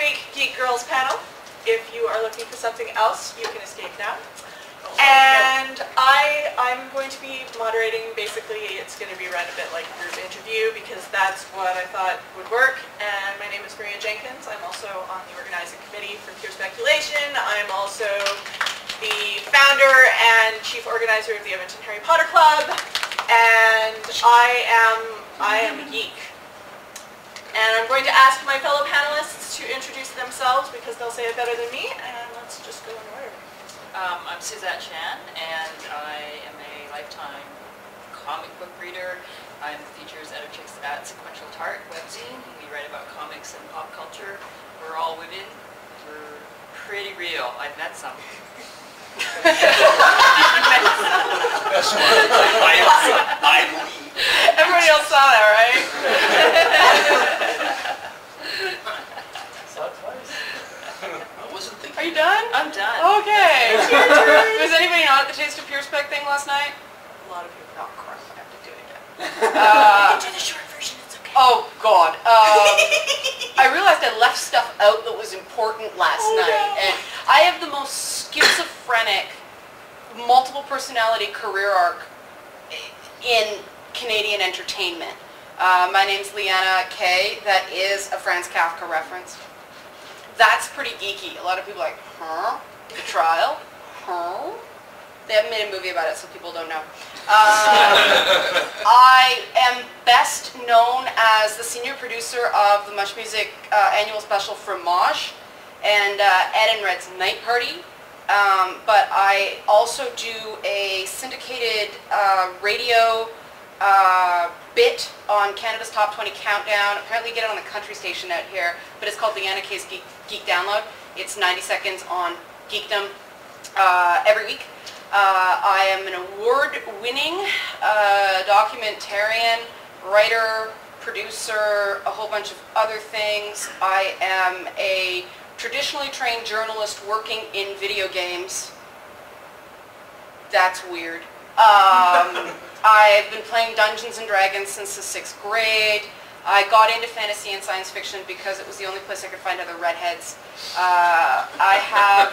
fake Geek Girls panel. If you are looking for something else, you can escape now. And I'm going to be moderating. Basically, it's going to be run a bit like a group interview because that's what I thought would work. And my name is Jenkins. I'm also on the organizing committee for Pure Speculation. I'm also the founder and chief organizer of the Edmonton Harry Potter Club. And I am a geek. And I'm going to ask my fellow panelists to introduce themselves because they'll say it better than me. And let's just go in order. I'm Suzette Chan, and I am a lifetime comic book reader. I'm the features editrix at Sequential Tart webzine. We write about comics and pop culture. We're all women. We're pretty real. I've met some. That's why I believe. Everybody else saw that, right? Saw it twice. I wasn't thinking. Are you done? I'm done. Okay. It's your turn. Was anybody not at the Taste of Pure Spec thing last night? A lot of people. Oh crap! I have to do it again. Do the short version. It's okay. Oh God. I realized I left stuff out that was important last night, and I have the most schizophrenic, multiple personality career arc in Canadian entertainment. My name's Liana K. That is a Franz Kafka reference. That's pretty geeky. A lot of people are like, huh? The Trial? Huh? They haven't made a movie about it, so people don't know. I am best known as the senior producer of the Much Music annual special Fromage and Ed and Red's Night Party. But I also do a syndicated radio bit on Canada's Top 20 Countdown. Apparently you get it on the country station out here, but it's called Liana K's Geek Download. It's 90 seconds on geekdom every week. I am an award-winning documentarian, writer, producer, a whole bunch of other things. I am a traditionally trained journalist working in video games. That's weird. I've been playing Dungeons and Dragons since the 6th grade. I got into fantasy and science fiction because it was the only place I could find other redheads. I have,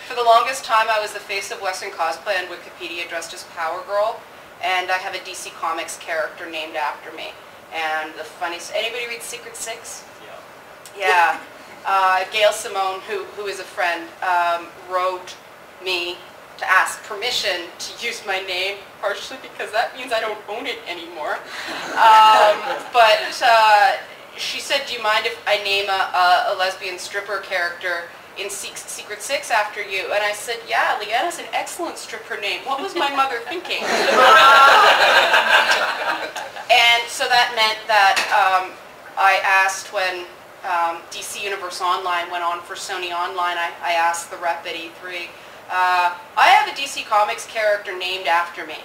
for the longest time, I was the face of Western cosplay on Wikipedia dressed as Power Girl, and I have a DC Comics character named after me. And the funniest, anybody read Secret Six? Yeah. Yeah. Gail Simone, who is a friend, wrote me to ask permission to use my name, partially because that means I don't own it anymore. But she said, do you mind if I name a lesbian stripper character in Secret Six after you? And I said, yeah, Leanna's an excellent stripper name. What was my mother thinking? And so that meant that I asked when DC Universe Online went on for Sony Online, I asked the rep at E3, I have a DC Comics character named after me.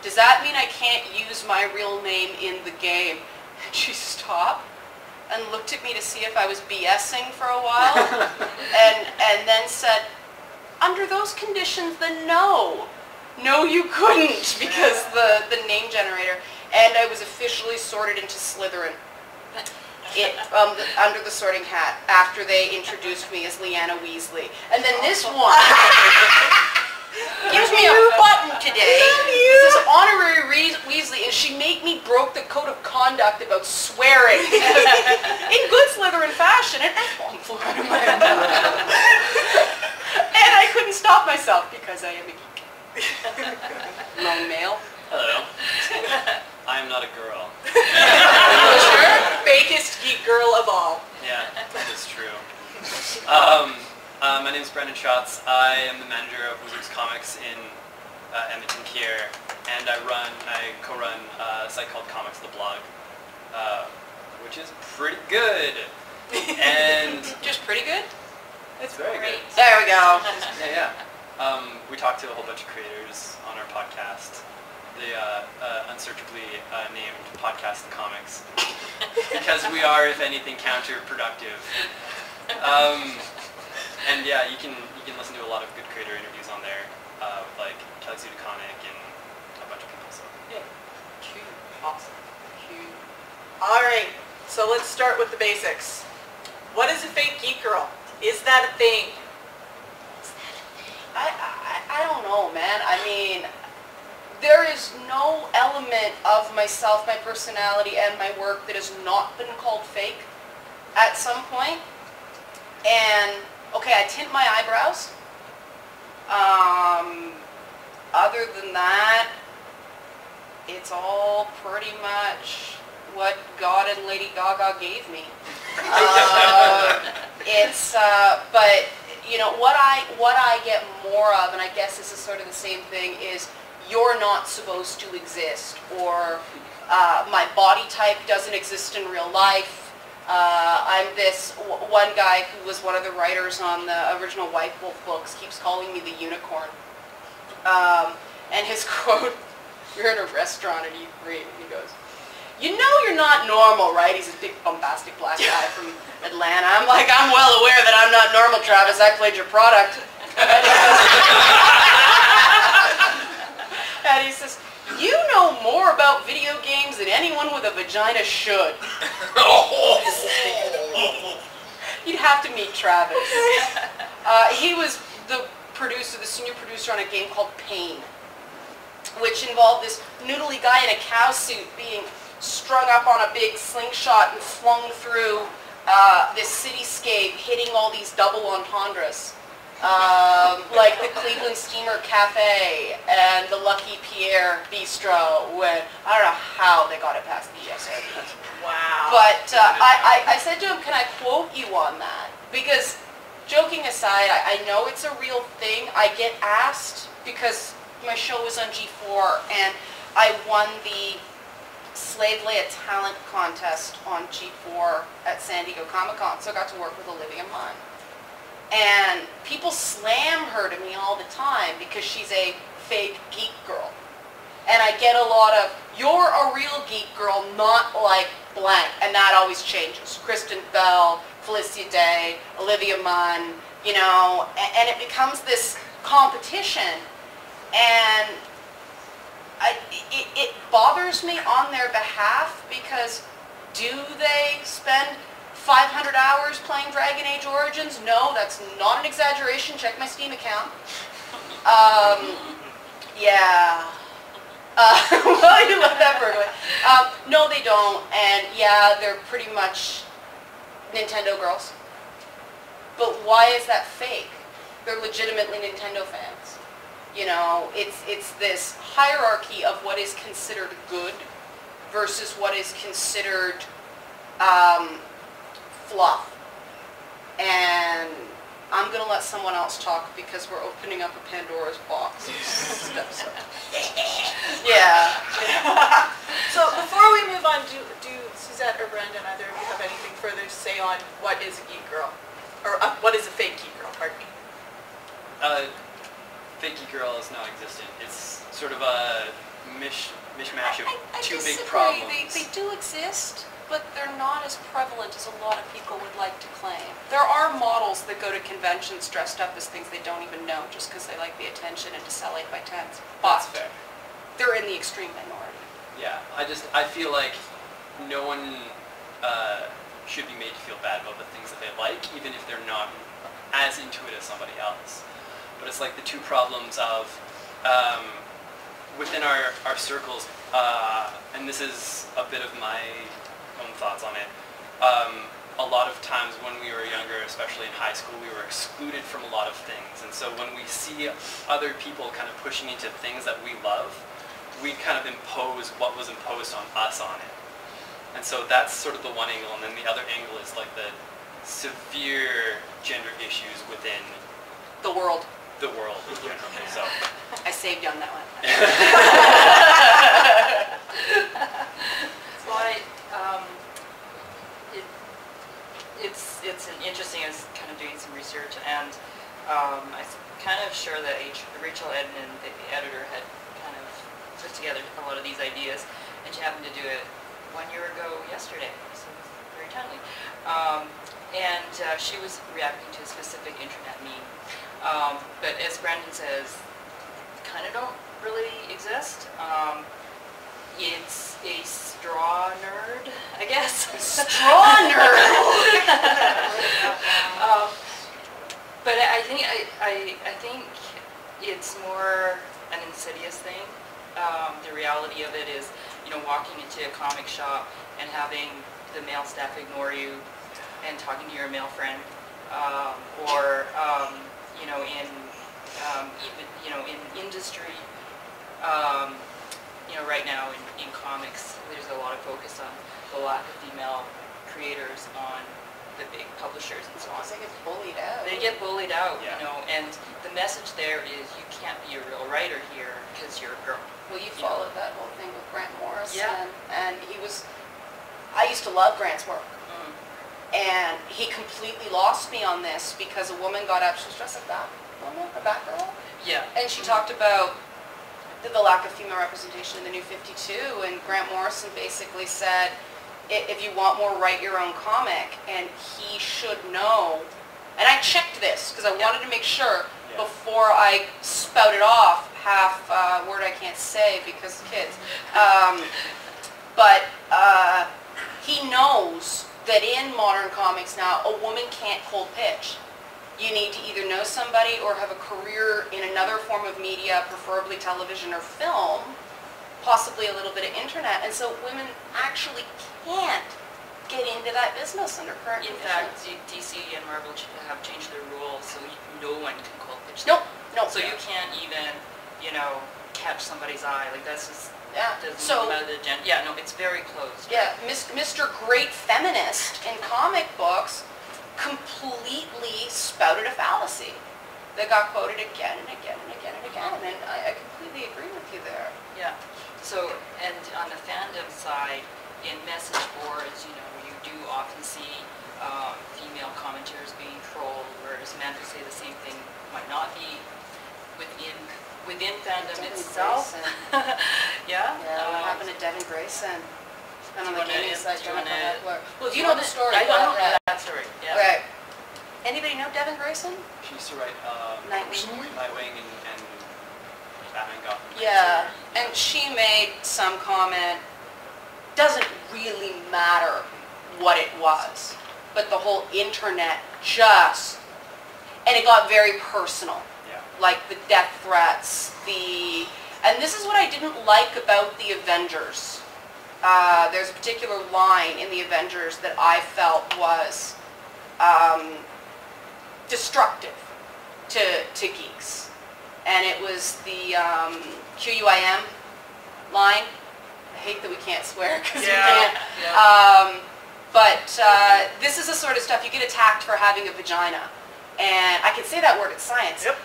Does that mean I can't use my real name in the game? And she stopped and looked at me to see if I was BSing for a while, and then said, under those conditions, then no. No, you couldn't, because the name generator. And I was officially sorted into Slytherin. Under the sorting hat after they introduced me as Leanna Weasley. And then this one gives me a button today. It says honorary Weasley, and she made me broke the code of conduct about swearing because in good Slytherin fashion, an apple flew out of my mouth. And I couldn't stop myself because I am a geek. Lone male. Hello. I am not a girl. Sure? Fakest geek girl of all. Yeah, that's true. My name is Schatz. I am the manager of Wizards Comics in Edmonton here, and I co-run a site called Comics the Blog, which is pretty good. And just pretty good? It's very good. There we go. Yeah. We talk to a whole bunch of creators on our podcast. The unsearchably named Podcast the Comics, because we are, if anything, counterproductive. And yeah, you can listen to a lot of good creator interviews on there with like Kelly Sue DeConnick and a bunch of people. So yeah, Awesome. All right, so let's start with the basics. What is a fake geek girl? Is that a thing? I don't know, man. I mean, there is no element of myself, my personality, and my work that has not been called fake at some point. And, okay, I tint my eyebrows. Other than that, it's all pretty much what God and Lady Gaga gave me. But you know, what I get more of, and I guess this is sort of the same thing, is you're not supposed to exist, or my body type doesn't exist in real life. I'm this, one guy who was one of the writers on the original White Wolf books keeps calling me the unicorn. And his quote, we were in a restaurant and he goes, "You know you're not normal, right?" He's a big bombastic black guy from Atlanta. I'm like, "I'm well aware that I'm not normal, Travis. I played your product." And he says, "You know more about video games than anyone with a vagina should." You'd have to meet Travis. He was the senior producer on a game called Pain, which involved this noodly guy in a cow suit being strung up on a big slingshot and flung through this cityscape, hitting all these double entendres. Like the Cleveland Steamer Cafe and the Lucky Pierre Bistro, when I don't know how they got it past the ESRB. Wow. But I said to him, "Can I quote you on that?" Because, joking aside, I know it's a real thing. I get asked because my show was on G4 and I won the Slave Leia Talent Contest on G4 at San Diego Comic-Con, so I got to work with Olivia Munn. And people slam her to me all the time because she's a fake geek girl. And I get a lot of, "You're a real geek girl, not like blank." And that always changes. Kristen Bell, Felicia Day, Olivia Munn, you know, and it becomes this competition. And it bothers me on their behalf, because do they spend 500 hours playing Dragon Age Origins? No, that's not an exaggeration. Check my Steam account. Yeah. Well, you let that burn away. No, they don't. And yeah, they're pretty much Nintendo girls. But why is that fake? They're legitimately Nintendo fans. You know, it's this hierarchy of what is considered good versus what is considered fluff. And I'm going to let someone else talk because we're opening up a Pandora's box. Yeah. So before we move on, do Suzette or Brandon, either of you have anything further to say on what is a geek girl? Or what is a fake geek girl, pardon me? Fake geek girl is non-existent. It's sort of a mishmash of two big problems. They do exist, but they're not as prevalent as a lot of people would like to claim. There are models that go to conventions dressed up as things they don't even know just because they like the attention and to sell 8x10s. That's fair. They're in the extreme minority. Yeah, I feel like no one should be made to feel bad about the things that they like, even if they're not as into it as somebody else. But it's like the two problems of, within our circles, and this is a bit of my own thoughts on it, a lot of times when we were younger, especially in high school, we were excluded from a lot of things. And so when we see other people kind of pushing into things that we love, we kind of impose what was imposed on us on it. And so that's sort of the one angle, and then the other angle is like the severe gender issues within The world. the world in general. So I saved you on that one. It's an interesting, I was kind of doing some research, and I'm kind of sure that Rachel Edman, the editor, had kind of put together a lot of these ideas, and she happened to do it 1 year ago yesterday, so very timely. She was reacting to a specific internet meme. But as Brandon says, kind of don't really exist. It's a straw nerd, I guess. Straw nerd! think it's more an insidious thing. The reality of it is, you know, walking into a comic shop and having the male staff ignore you and talking to your male friend, or you know, in even, you know, in industry, you know, right now in comics, there's a lot of focus on the lack of female creators on the big publishers and so on. They get bullied out. They get bullied out, Yeah. you know, and the message there is you can't be a real writer here because you're a girl. Well, you followed that whole thing with Grant Morrison, Yeah. and he was, I used to love Grant's work, Mm. and he completely lost me on this because a woman got up, she was dressed like that woman, a Batgirl, Yeah. and she talked about the lack of female representation in the New 52, and Grant Morrison basically said, if you want more, write your own comic, and he should know, and I checked this because I wanted to make sure Yeah. before I spouted off half word I can't say because kids, but he knows that in modern comics now, a woman can't cold pitch. You need to either know somebody or have a career in another form of media, preferably television or film, possibly a little bit of internet, and so women actually can't get into that business under current In conditions. fact, DC and Marvel have changed their rules so no one can cold pitch Nope, them. nope. So you can't even, you know, catch somebody's eye. Like that's just Yeah. doesn't So come out of the agenda. Yeah, no, it's very closed. yeah, Mr. Great Feminist in comic books completely spouted a fallacy that got quoted again and again and again and again, and I completely agree with you there. Yeah. So, and on the fandom side, in message boards, you know, you do often see female commenters being trolled, whereas men who say the same thing might not be within fandom Devin itself. Grayson. Yeah. Yeah, what happened to Devin Grayson? And on Do the you wanna- gaming side, do you Jennifer wanna- Heckler. Well, do you know the story? I don't know Yeah. that story. Yeah. Okay. Anybody know Devin Grayson? She used to write Nightwing. Nightwing and Batman Gotham. Yeah, and she made some comment, doesn't really matter what it was, but the whole internet just, and it got very personal, Yeah. like the death threats, and this is what I didn't like about the Avengers. There's a particular line in the Avengers that I felt was destructive to geeks. And it was the QUIM line. I hate that we can't swear because we can't. Yeah. But this is the sort of stuff you get attacked for having a vagina. And I can say that word, it's science. Yep.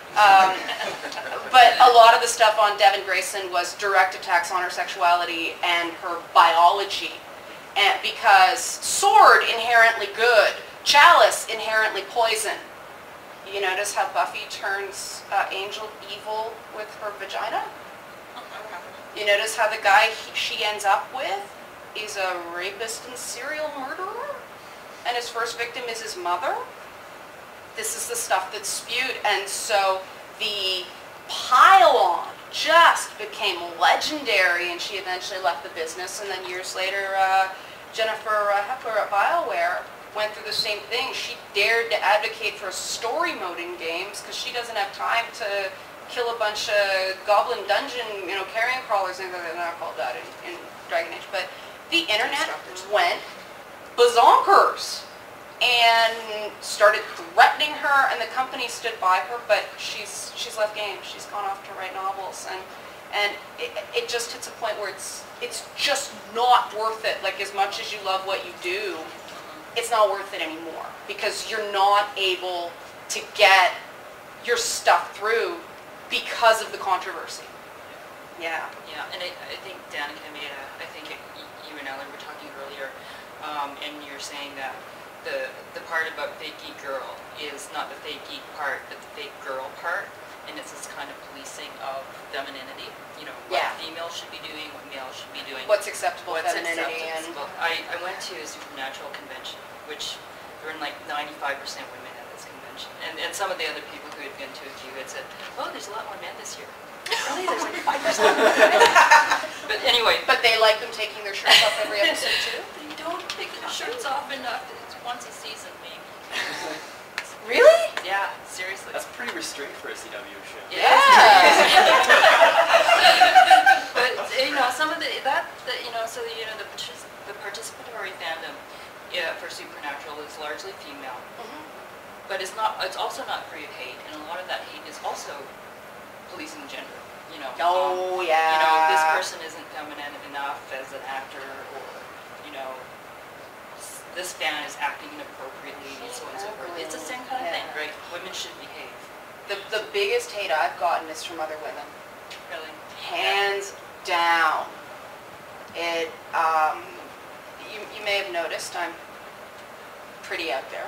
But a lot of the stuff on Devin Grayson was direct attacks on her sexuality and her biology. And because sword, inherently good. Chalice, inherently poison. You notice how Buffy turns Angel evil with her vagina? You notice how the guy she ends up with is a rapist and serial murderer? And his first victim is his mother? This is the stuff that's spewed, and so the pile-on just became legendary, and she eventually left the business, and then years later, Jennifer Heckler at BioWare went through the same thing. She dared to advocate for story mode in games because she doesn't have time to kill a bunch of goblin dungeon, you know, carrion crawlers, and they're not called that in Dragon Age, but the internet went bazonkers and started threatening her, and the company stood by her, but she's left games. She's gone off to write novels, and it just hits a point where it's just not worth it. Like, as much as you love what you do, it's not worth it anymore because you're not able to get your stuff through because of the controversy. Yeah. Yeah, and I think Danica made I think you and Ellen were talking earlier, and you're saying that the part about fake geek girl is not the fake geek part, but the fake girl part, and it's this kind of policing of femininity. You know, what Yeah. females should be doing, what males should be doing. What's acceptable What's femininity acceptable. I went to a supernatural convention, which there were like 95% women at this convention. And some of the other people who had been to a few had said, oh, there's a lot more men this year. Really? There's like 5% more women? But anyway. But they like them taking their shirts off every episode too? They don't take their shirts off enough. It's once a season, maybe. Really? Yeah, seriously. That's pretty restrained for a CW show. Yeah. But some of the participatory fandom, for Supernatural is largely female, but it's also not free of hate, and a lot of that hate is also policing gender. This person isn't feminine enough as an actor, or this fan is acting inappropriately, so on and so forth. It's the same kind of thing, right? Women should behave. The biggest hate I've gotten is from other women. Really? Hands down. It, you may have noticed I'm pretty out there.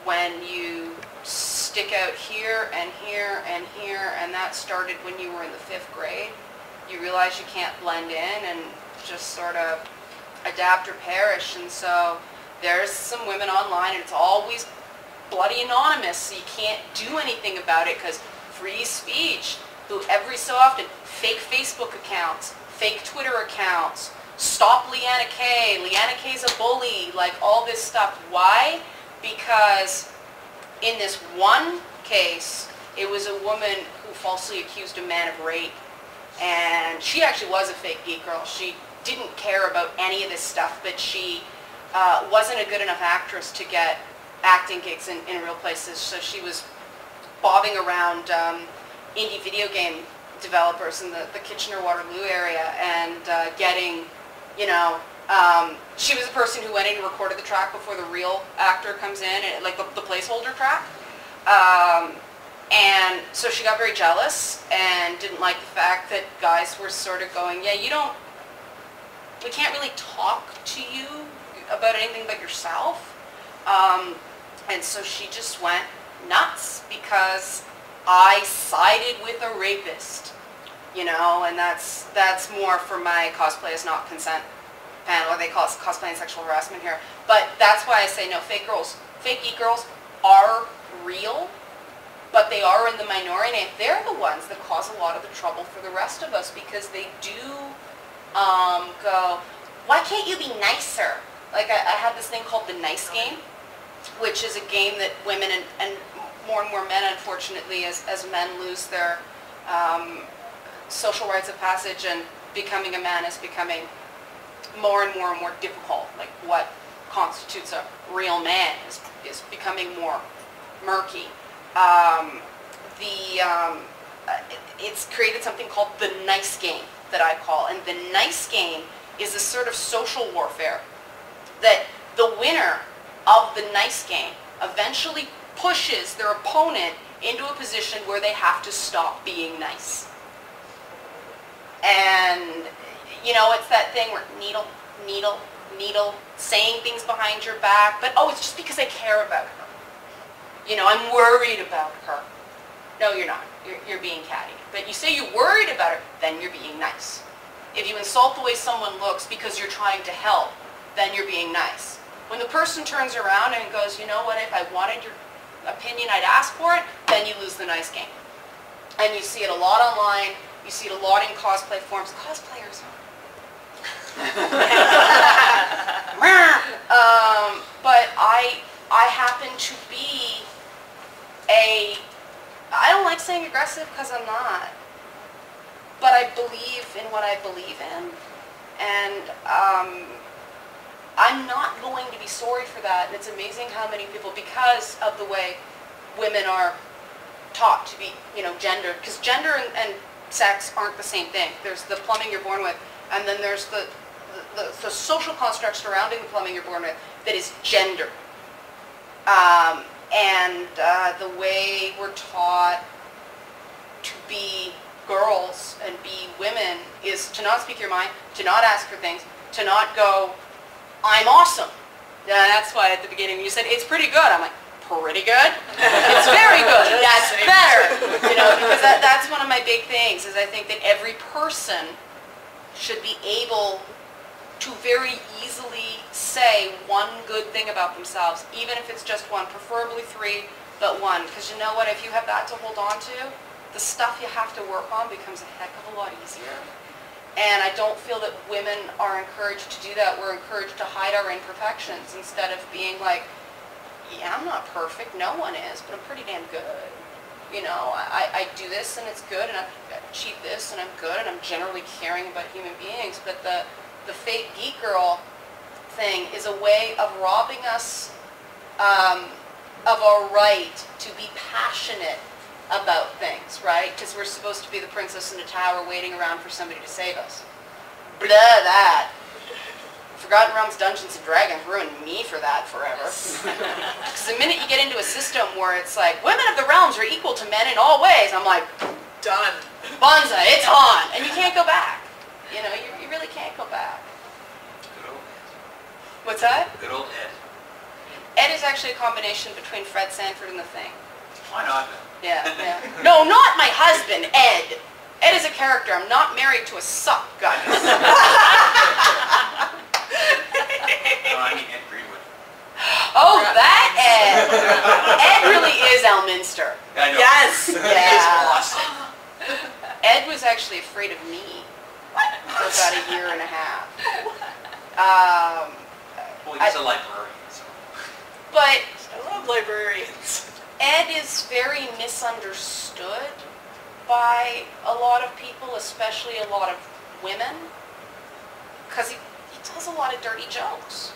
When you stick out here and here and here, and that started when you were in the 5th grade, you realize you can't blend in and just sort of adapt or perish. And so there's some women online, and it's always bloody anonymous, so you can't do anything about it because free speech, who every so often, fake Facebook accounts, fake Twitter accounts, stop Liana K, Liana K's a bully, like all this stuff. Why? Because in this one case, it was a woman who falsely accused a man of rape, and she actually was a fake geek girl. She didn't care about any of this stuff, but she wasn't a good enough actress to get acting gigs in real places, so she was bobbing around indie video game developers in the Kitchener-Waterloo area and getting, she was a person who went in and recorded the track before the real actor comes in, and, like the placeholder track. And so she got very jealous and didn't like the fact that guys were sort of going, we can't really talk to you about anything but yourself. And so she just went nuts because I sided with a rapist, and that's more for my cosplay is not consent panel, or they call it cosplay and sexual harassment here. But that's why I say no, fake geek girls are real, but they are in the minority, and they're the ones that cause a lot of the trouble for the rest of us, because they do go, why can't you be nicer? Like I had this thing called the Nice Game, which is a game that women and more men, unfortunately, as men lose their social rites of passage, and becoming a man is becoming more and more difficult. Like what constitutes a real man is becoming more murky. It's created something called the Nice Game that I call, and the Nice Game is a sort of social warfare that the winner of the Nice Game eventually pushes their opponent into a position where they have to stop being nice. And, it's that thing where needle, saying things behind your back, but it's just because I care about her. I'm worried about her. No, you're not. You're being catty. But you say you're worried about her, then you're being nice. If you insult the way someone looks because you're trying to help, then you're being nice. When the person turns around and goes, you know what, if I wanted your opinion, I'd ask for it, then you lose the Nice Game. And you see it a lot online. You see it a lot in cosplay forums. Cosplayers but I happen to be I don't like saying aggressive because I'm not, but I believe in what I believe in, and I'm not going to be sorry for that. And it's amazing how many people, because of the way women are taught to be, gendered, because gender and sex aren't the same thing. There's the plumbing you're born with, and then there's the social construct surrounding the plumbing you're born with that is gender. The way we're taught to be girls and be women is to not speak your mind, to not ask for things, to not go, I'm awesome. Yeah, that's why at the beginning you said, it's pretty good. I'm like, pretty good? It's very good. That's better. Because that's one of my big things, is I think that every person should be able to very easily say one good thing about themselves, even if it's just one, preferably 3, but 1. Because you know what, if you have that to hold on to, the stuff you have to work on becomes a heck of a lot easier. And I don't feel that women are encouraged to do that. We're encouraged to hide our imperfections instead of being like, yeah, I'm not perfect, no one is, but I'm pretty damn good. You know, I do this and it's good, and I achieve this and I'm good, and I'm generally caring about human beings, but the fake geek girl thing is a way of robbing us of our right to be passionate about things, right? Because we're supposed to be the princess in the tower waiting around for somebody to save us. Blah, that. Forgotten Realms Dungeons & Dragons ruined me for that forever. Because the minute you get into a system where it's like, women of the realms are equal to men in all ways, I'm like, Done. Bonza, it's on! And you can't go back. You know, you really can't go back. Good old Ed. What's that? Good old Ed. Ed is actually a combination between Fred Sanford and The Thing. Why not? Yeah, yeah. No, not my husband, Ed. Ed is a character. I'm not married to a suck, guys. No, I mean Ed Greenwood. Oh, that Ed. Ed really is Elminster. I know. Yes. He is Yeah. awesome. Ed was actually afraid of me for about a year and a half. Well, he's a librarian, so. But I love librarians. Ed is very misunderstood by a lot of people, especially a lot of women, because he tells a lot of dirty jokes.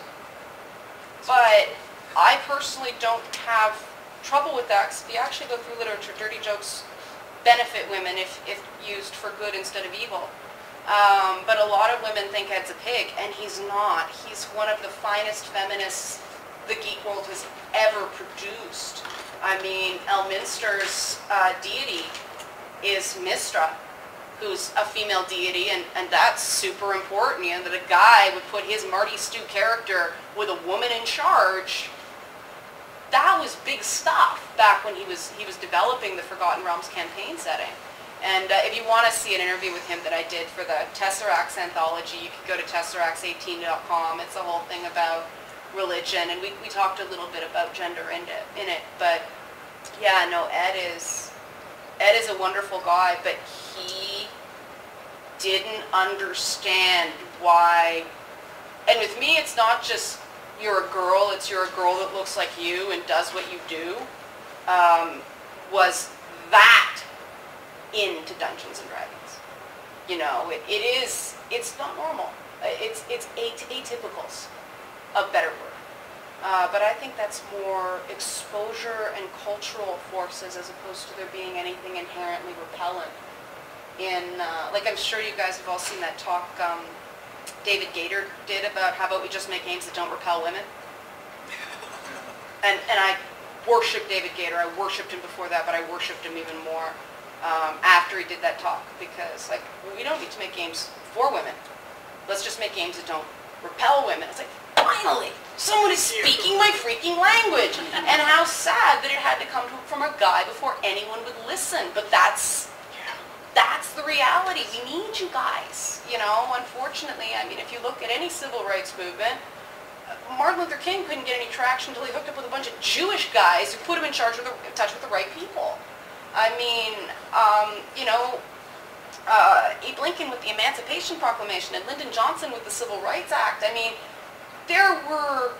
But I personally don't have trouble with that, because if you actually go through literature, dirty jokes benefit women if used for good instead of evil. But a lot of women think Ed's a pig, and he's not. He's one of the finest feminists the geek world has ever produced. I mean, Elminster's deity is Mistra, who's a female deity, and that's super important, you know, that a guy would put his Marty Stew character with a woman in charge. That was big stuff back when he was developing the Forgotten Realms campaign setting. And if you want to see an interview with him that I did for the Tesseracts anthology, you could go to tesseracts18.com. It's a whole thing about religion, and we talked a little bit about gender in it. But yeah, no, Ed is a wonderful guy, but he didn't understand why. And with me, it's not just you're a girl, it's you're a girl that looks like you and does what you do. Was that into Dungeons and Dragons? You know, it's not normal. It's atypicals, a better word. But I think that's more exposure and cultural forces as opposed to there being anything inherently repellent. Like I'm sure you guys have all seen that talk David Gator did about how about we just make games that don't repel women. And I worship David Gator. I worshipped him before that, but I worshipped him even more after he did that talk, because like we don't need to make games for women. Let's just make games that don't repel women. It's like, finally, someone is speaking my freaking language. And how sad that it had to come from a guy before anyone would listen. But that's the reality. We need you guys. You know, unfortunately, I mean, if you look at any civil rights movement, Martin Luther King couldn't get any traction until he hooked up with a bunch of Jewish guys who put him in touch with the right people. I mean, you know, Abe Lincoln with the Emancipation Proclamation and Lyndon Johnson with the Civil Rights Act. I mean, there were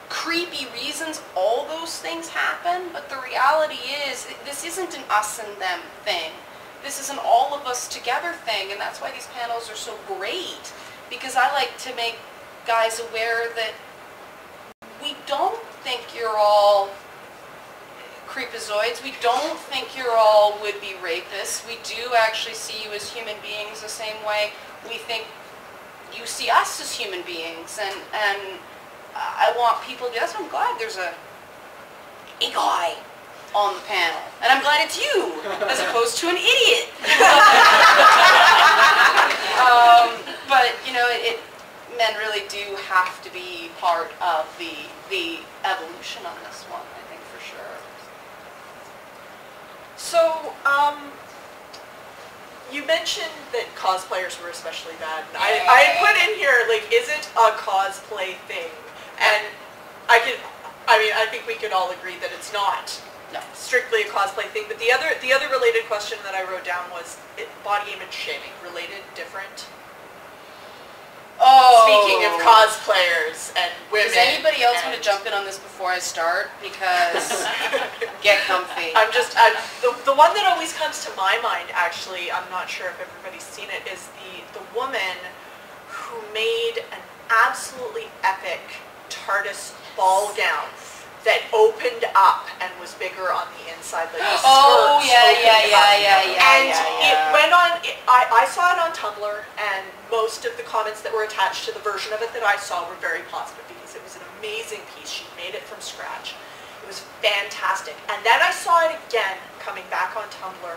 creepy reasons all those things happen, but the reality is this isn't an us and them thing. This is an all of us together thing, and that's why these panels are so great, because I like to make guys aware that we don't think you're all creepazoids. We don't think you're all would-be rapists. We do actually see you as human beings the same way we think you see us as human beings. And I want people to, that's why I'm glad there's a guy on the panel. And I'm glad it's you, as opposed to an idiot. But, you know, men really do have to be part of the evolution on this one, I think, for sure. So, you mentioned that cosplayers were especially bad. And I put in here, like, is it a cosplay thing? And I think we could all agree that it's not strictly a cosplay thing. But the other related question that I wrote down was body image shaming. Related, different? Oh. Speaking of cosplayers and women. Does anybody else want to jump in on this before I start because get comfy. The one that always comes to my mind, actually, I'm not sure if everybody's seen it, is the woman who made an absolutely epic TARDIS ball gown that opened up and was bigger on the inside, like the skirts opened up. And it went on, I saw it on Tumblr, and most of the comments that were attached to the version of it that I saw were very positive because it was an amazing piece. She made it from scratch. It was fantastic. And then I saw it again coming back on Tumblr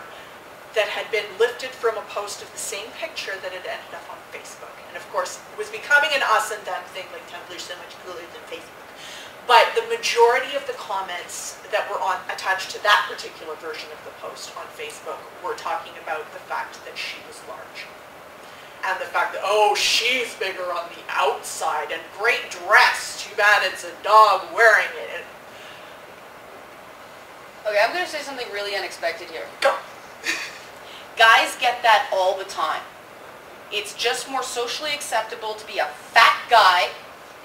that had been lifted from a post of the same picture that had ended up on Facebook. And of course, it was becoming an us and them thing, like Tumblr is so much cooler than Facebook. But the majority of the comments that were attached to that particular version of the post on Facebook were talking about the fact that she was large. And the fact that, oh, she's bigger on the outside, and great dress, too bad it's a dog wearing it. Okay, I'm going to say something really unexpected here. Go. Guys get that all the time. It's just more socially acceptable to be a fat guy,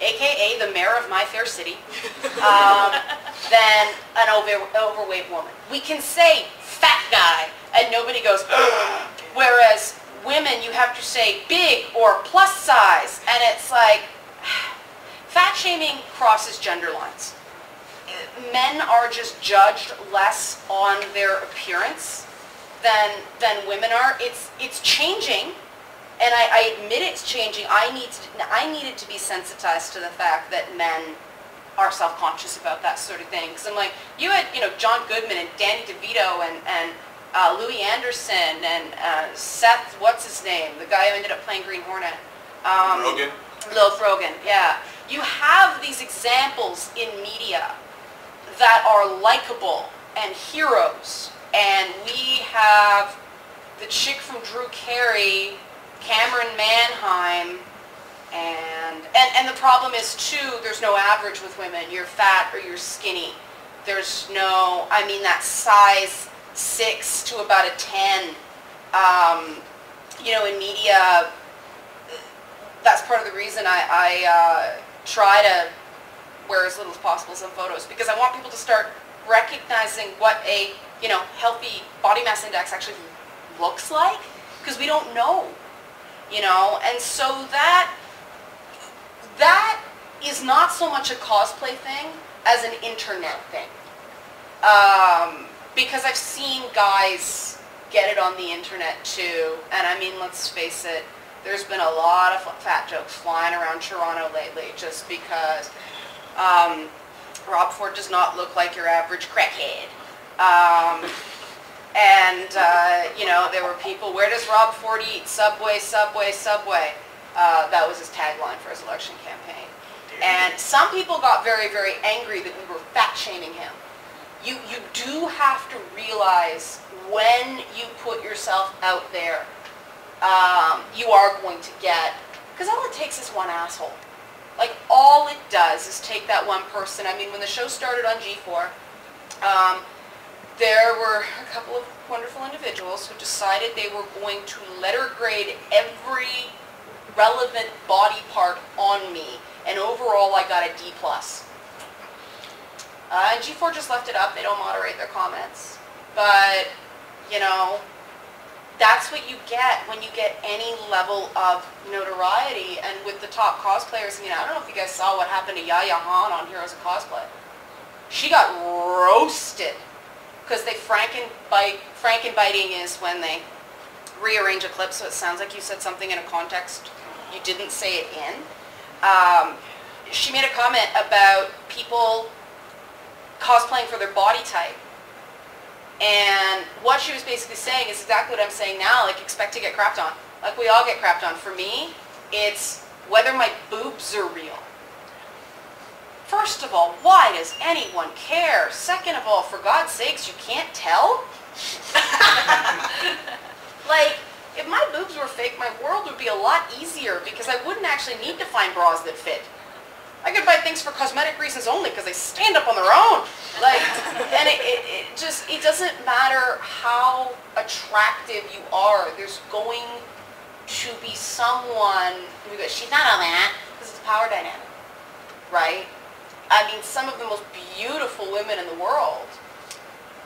aka the mayor of my fair city, than an overweight woman. We can say fat guy and nobody goes, whereas women you have to say big or plus size, and it's like, fat shaming crosses gender lines. Men are just judged less on their appearance than women are. It's changing. And I admit it's changing. I needed to be sensitized to the fact that men are self-conscious about that sort of thing. Because I'm like, you had, John Goodman and Danny DeVito and Louis Anderson and Seth, what's his name? The guy who ended up playing Green Hornet. Rogen. Lil Rogen, yeah. You have these examples in media that are likable and heroes. And we have the chick from Drew Carey, Cameron Manheim, and the problem is too, there's no average with women. You're fat or you're skinny. There's no, that size 6 to about a 10. In media, that's part of the reason I try to wear as little as possible in photos, because I want people to start recognizing what a, healthy body mass index actually looks like, because we don't know. And so that is not so much a cosplay thing as an internet thing. Because I've seen guys get it on the internet too, and let's face it, there's been a lot of fat jokes flying around Toronto lately just because Rob Ford does not look like your average crackhead. There were people, where does Rob Ford eat? Subway, Subway, Subway. That was his tagline for his election campaign. And some people got very, very angry that we were fat-shaming him. You do have to realize when you put yourself out there, you are going to get, because all it takes is one asshole. Like, all it does is take that one person. When the show started on G4, there were a couple of wonderful individuals who decided they were going to letter grade every relevant body part on me, and overall I got a D+. And G4 just left it up. They don't moderate their comments. But, that's what you get when you get any level of notoriety. And with the top cosplayers, I don't know if you guys saw what happened to Yaya Han on Heroes of Cosplay. She got roasted. Because Frankenbiting is when they rearrange a clip so it sounds like you said something in a context you didn't say it in. She made a comment about people cosplaying for their body type. And what she was basically saying is exactly what I'm saying now, like, expect to get crapped on. Like, we all get crapped on. For me, it's whether my boobs are real. First of all, why does anyone care? Second of all, for God's sakes, you can't tell? Like, if my boobs were fake, my world would be a lot easier because I wouldn't actually need to find bras that fit. I could buy things for cosmetic reasons only because they stand up on their own. Like, and it doesn't matter how attractive you are. There's going to be someone who goes, she's not all that, because it's a power dynamic, right? I mean, some of the most beautiful women in the world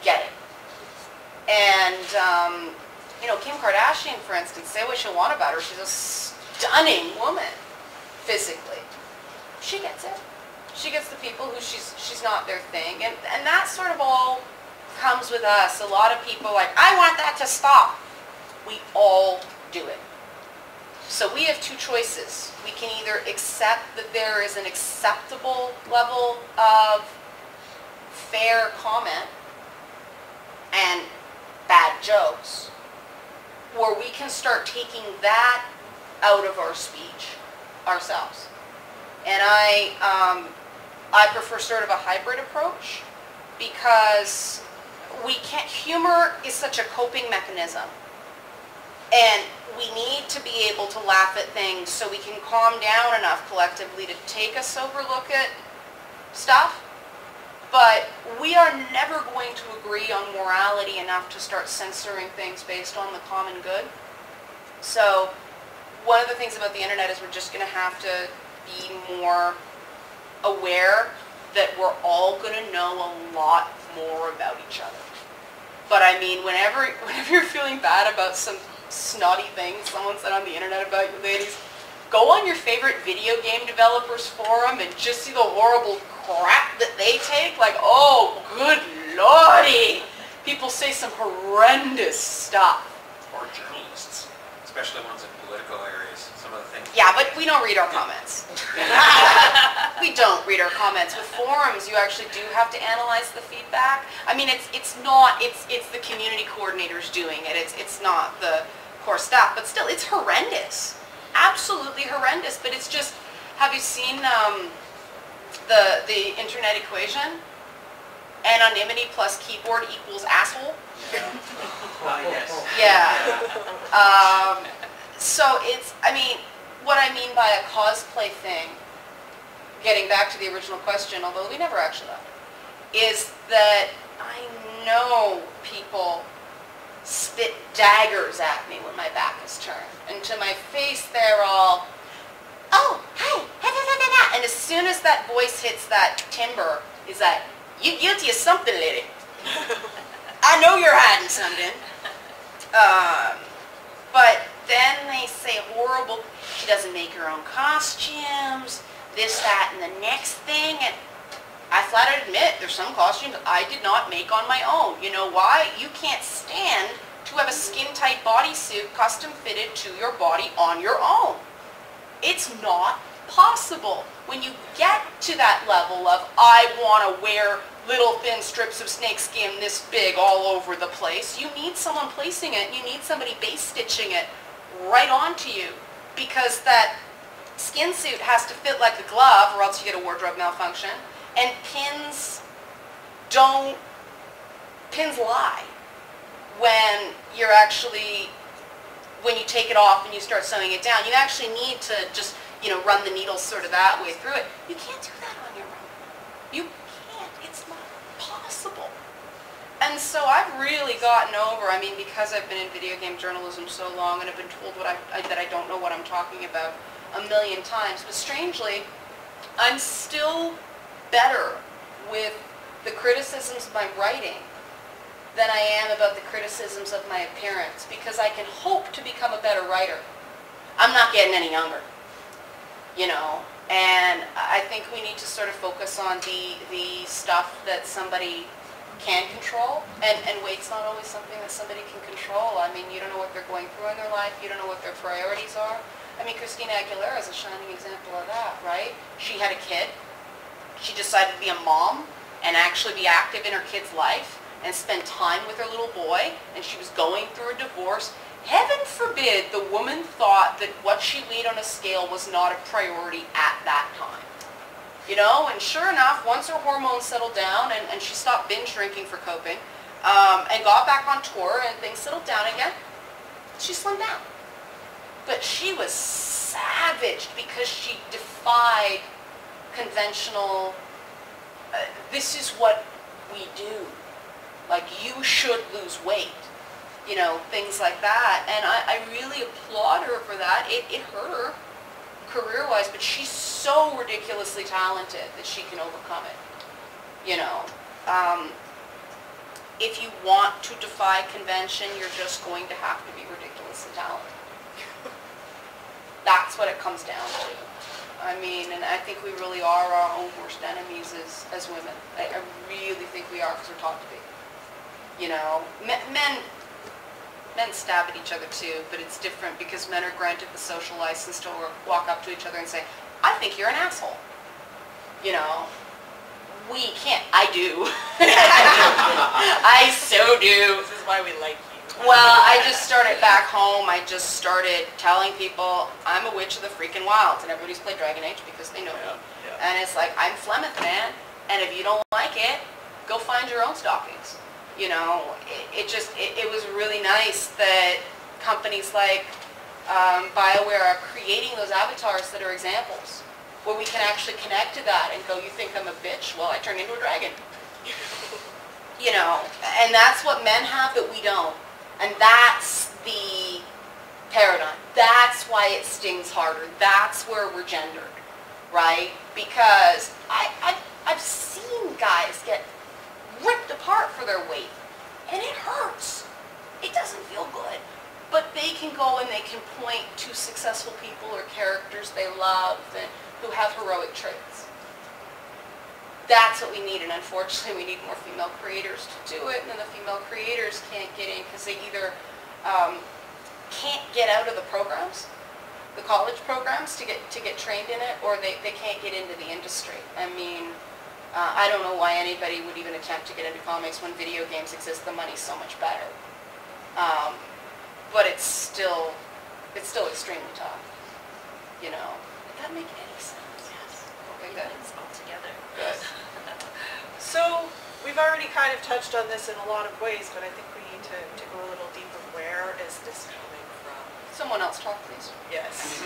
get it. And, you know, Kim Kardashian, for instance, say what you want about her, she's a stunning woman, physically. She gets it. She gets the people who she's not their thing. And that sort of all comes with us. A lot of people are like, I want that to stop. We all do it. So we have two choices. We can either accept that there is an acceptable level of fair comment and bad jokes, or we can start taking that out of our speech ourselves. And I prefer sort of a hybrid approach, because we can't, humor is such a coping mechanism. And we need to be able to laugh at things so we can calm down enough collectively to take a sober look at stuff. But we are never going to agree on morality enough to start censoring things based on the common good. So one of the things about the internet is we're just going to have to be more aware that we're all going to know a lot more about each other. But I mean, whenever you're feeling bad about some snotty thing someone said on the internet about you ladies, go on your favorite video game developers forum and just see the horrible crap that they take. Like, oh, good lordy. People say some horrendous stuff. Or journalists, especially ones in political areas. Some of the things. Yeah, but we don't read our comments. We don't read our comments. With forums, you actually do have to analyze the feedback. I mean, it's the community coordinators doing it. It's not the core staff, but still, it's horrendous. Absolutely horrendous. But it's just, have you seen the internet equation? Anonymity plus keyboard equals asshole? Yes. Yeah. So it's, I mean, what I mean by a cosplay thing, getting back to the original question, although we never actually left, is that I know people spit daggers at me when my back is turned. And to my face, they're all, oh, hi, and as soon as that voice hits that timbre, is that, you guilty of something, lady. I know you're hiding something. But then they say horrible, she doesn't make her own costumes, this, that, and the next thing. And I flat out admit, there's some costumes I did not make on my own. You know why? You can't stand to have a skin-tight bodysuit custom fitted to your body on your own. It's not possible. When you get to that level of, I want to wear little thin strips of snakeskin this big all over the place, you need someone placing it, you need somebody base stitching it right onto you, because that skin suit has to fit like a glove or else you get a wardrobe malfunction. And pins lie when you're actually, when you take it off and you start sewing it down. You actually need to just, you know, run the needle sort of that way through it. You can't do that on your own. You can't. It's not possible. And so I've really gotten over, I mean, because I've been in video game journalism so long and I've been told that I don't know what I'm talking about a million times, but strangely, I'm still better with the criticisms of my writing than I am about the criticisms of my appearance, because I can hope to become a better writer. I'm not getting any younger, you know, and I think we need to sort of focus on the stuff that somebody can control, and weight's not always something that somebody can control. I mean, you don't know what they're going through in their life, you don't know what their priorities are. I mean, Christina Aguilera is a shining example of that, right? She had a kid, she decided to be a mom and actually be active in her kid's life and spend time with her little boy, and she was going through a divorce. Heaven forbid the woman thought that what she weighed on a scale was not a priority at that time. You know, and sure enough, once her hormones settled down and she stopped binge drinking for coping, and got back on tour and things settled down again, she slimmed down. But she was savaged because she defied conventional, this is what we do. Like, you should lose weight. You know, things like that. And I really applaud her for that. It hurt her. career-wise, but she's so ridiculously talented that she can overcome it. You know, if you want to defy convention, you're just going to have to be ridiculously talented. That's what it comes down to. I mean, and I think we really are our own worst enemies as women. I really think we are, because we're taught to be. You know, men stab at each other too, but it's different because men are granted the social license to walk up to each other and say, I think you're an asshole. You know, we can't. I do. I so do. This is why we like you. Well, I just started back home. I just started telling people I'm a witch of the freaking wilds, and everybody's played Dragon Age because they know me. Yeah. And it's like, I'm Flemeth, man, and if you don't like it, go find your own stockings. You know, it was really nice that companies like BioWare are creating those avatars that are examples, where we can actually connect to that and go, you think I'm a bitch? Well, I turned into a dragon. You know, and that's what men have that we don't. And that's the paradigm. That's why it stings harder. That's where we're gendered, right? Because I've seen guys get ripped apart for their weight, and it hurts. It doesn't feel good. But they can go and they can point to successful people or characters they love and who have heroic traits. That's what we need, and unfortunately we need more female creators to do it, and then the female creators can't get in because they either can't get out of the programs, the college programs, to get trained in it, or they can't get into the industry. I mean, I don't know why anybody would even attempt to get into comics when video games exist. The money's so much better, but it's still extremely tough. You know, does that make any sense? Yes. Okay, good. It's all together. Good. So we've already kind of touched on this in a lot of ways, but I think we need to go a little deeper. Where is this coming from? Someone else talk, please. Yes.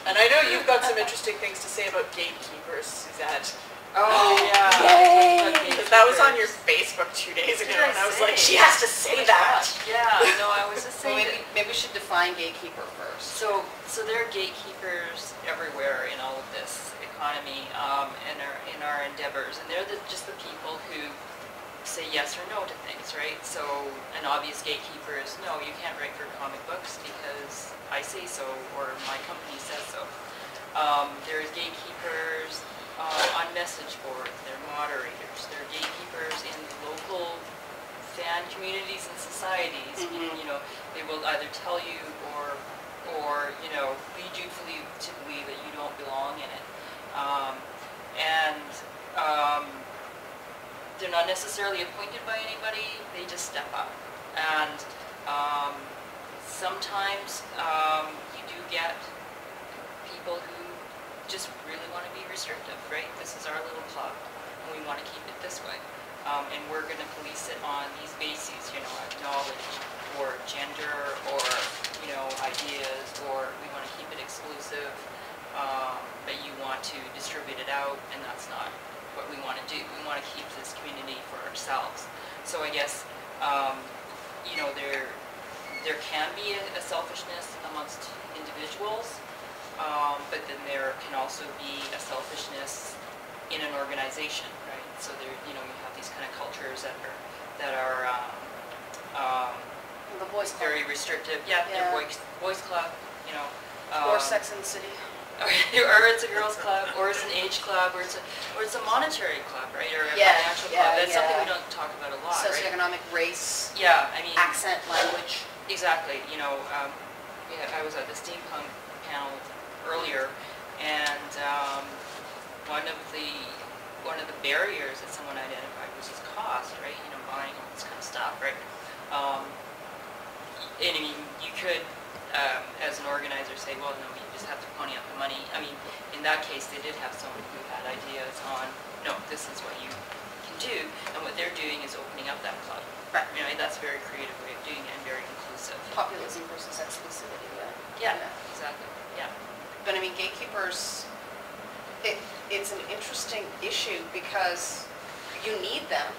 And I know you've got some interesting things to say about gatekeepers, Suzette. Oh, yeah. Yay! Because that was on your Facebook 2 days ago, and I was like, she has to say that. Yeah, no, I was just So saying maybe we should define gatekeeper first. So there are gatekeepers everywhere in all of this economy, in our endeavors, and they're just the people who say yes or no to things, right? So an obvious gatekeeper is, no, you can't write for comic books because I say so, or my company says so. There's gatekeepers on message boards, they're moderators, they're gatekeepers in local fan communities and societies. Mm-hmm. You know, they will either tell you or you know, lead you to believe that you don't belong in it. They're not necessarily appointed by anybody, they just step up. And sometimes you do get people who just really want to be restrictive, right? This is our little club, and we want to keep it this way. And we're going to police it on these bases, you know, knowledge, or gender, or, you know, ideas, or we want to keep it exclusive, but you want to distribute it out, and that's not what we want to do. We want to keep this community for ourselves. So I guess, you know, there can be a selfishness amongst individuals, but then there can also be a selfishness in an organization, right? So there, you know, you have these kind of cultures that are The boys' club. very restrictive. Yeah, Yeah. they're boys club, you know. Or Sex and the City. Or it's a girls' club, or it's an age club, or it's a monetary club, right? Or a Yeah, financial yeah, club. That's yeah. something we don't talk about a lot, right? Socioeconomic, race, Yeah, I mean, accent, language. exactly. You know, yeah, I was at the steampunk panel earlier, and one of the barriers that someone identified was his cost, right? You know, buying all this kind of stuff, right? And I mean, you could, as an organizer, say, well, no, you just have to pony up the money. I mean, in that case, they did have someone who had ideas on, no, this is what you can do, and what they're doing is opening up that club. Right. You know, that's a very creative way of doing it and very inclusive. Populism versus exclusivity, Yeah, exactly. Yeah. But I mean, gatekeepers, it's an interesting issue because you need them,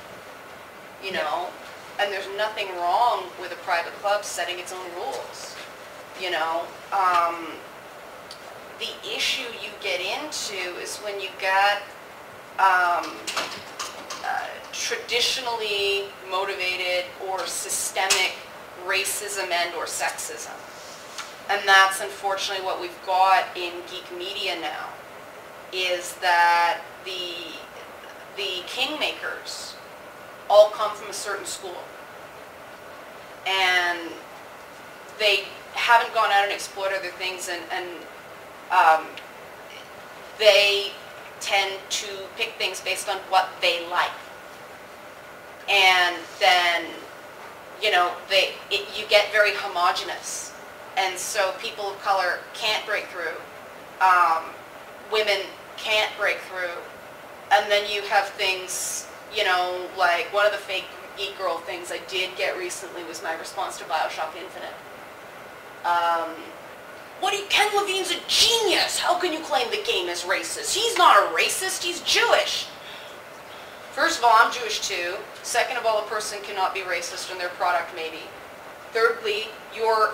you know, and there's nothing wrong with a private club setting its own rules, you know. the issue you get into is when you got traditionally motivated or systemic racism and or sexism. And that's unfortunately what we've got in geek media now, is that the kingmakers all come from a certain school. And they haven't gone out and explored other things, and they tend to pick things based on what they like. And then, you know, you get very homogenous. And so people of color can't break through. Women can't break through. And then you have things, you know, like one of the fake geek girl things I did get recently was my response to BioShock Infinite. Ken Levine's a genius. How can you claim the game is racist? He's not a racist, he's Jewish. First of all, I'm Jewish too. Second of all, a person cannot be racist in their product, maybe. Thirdly, your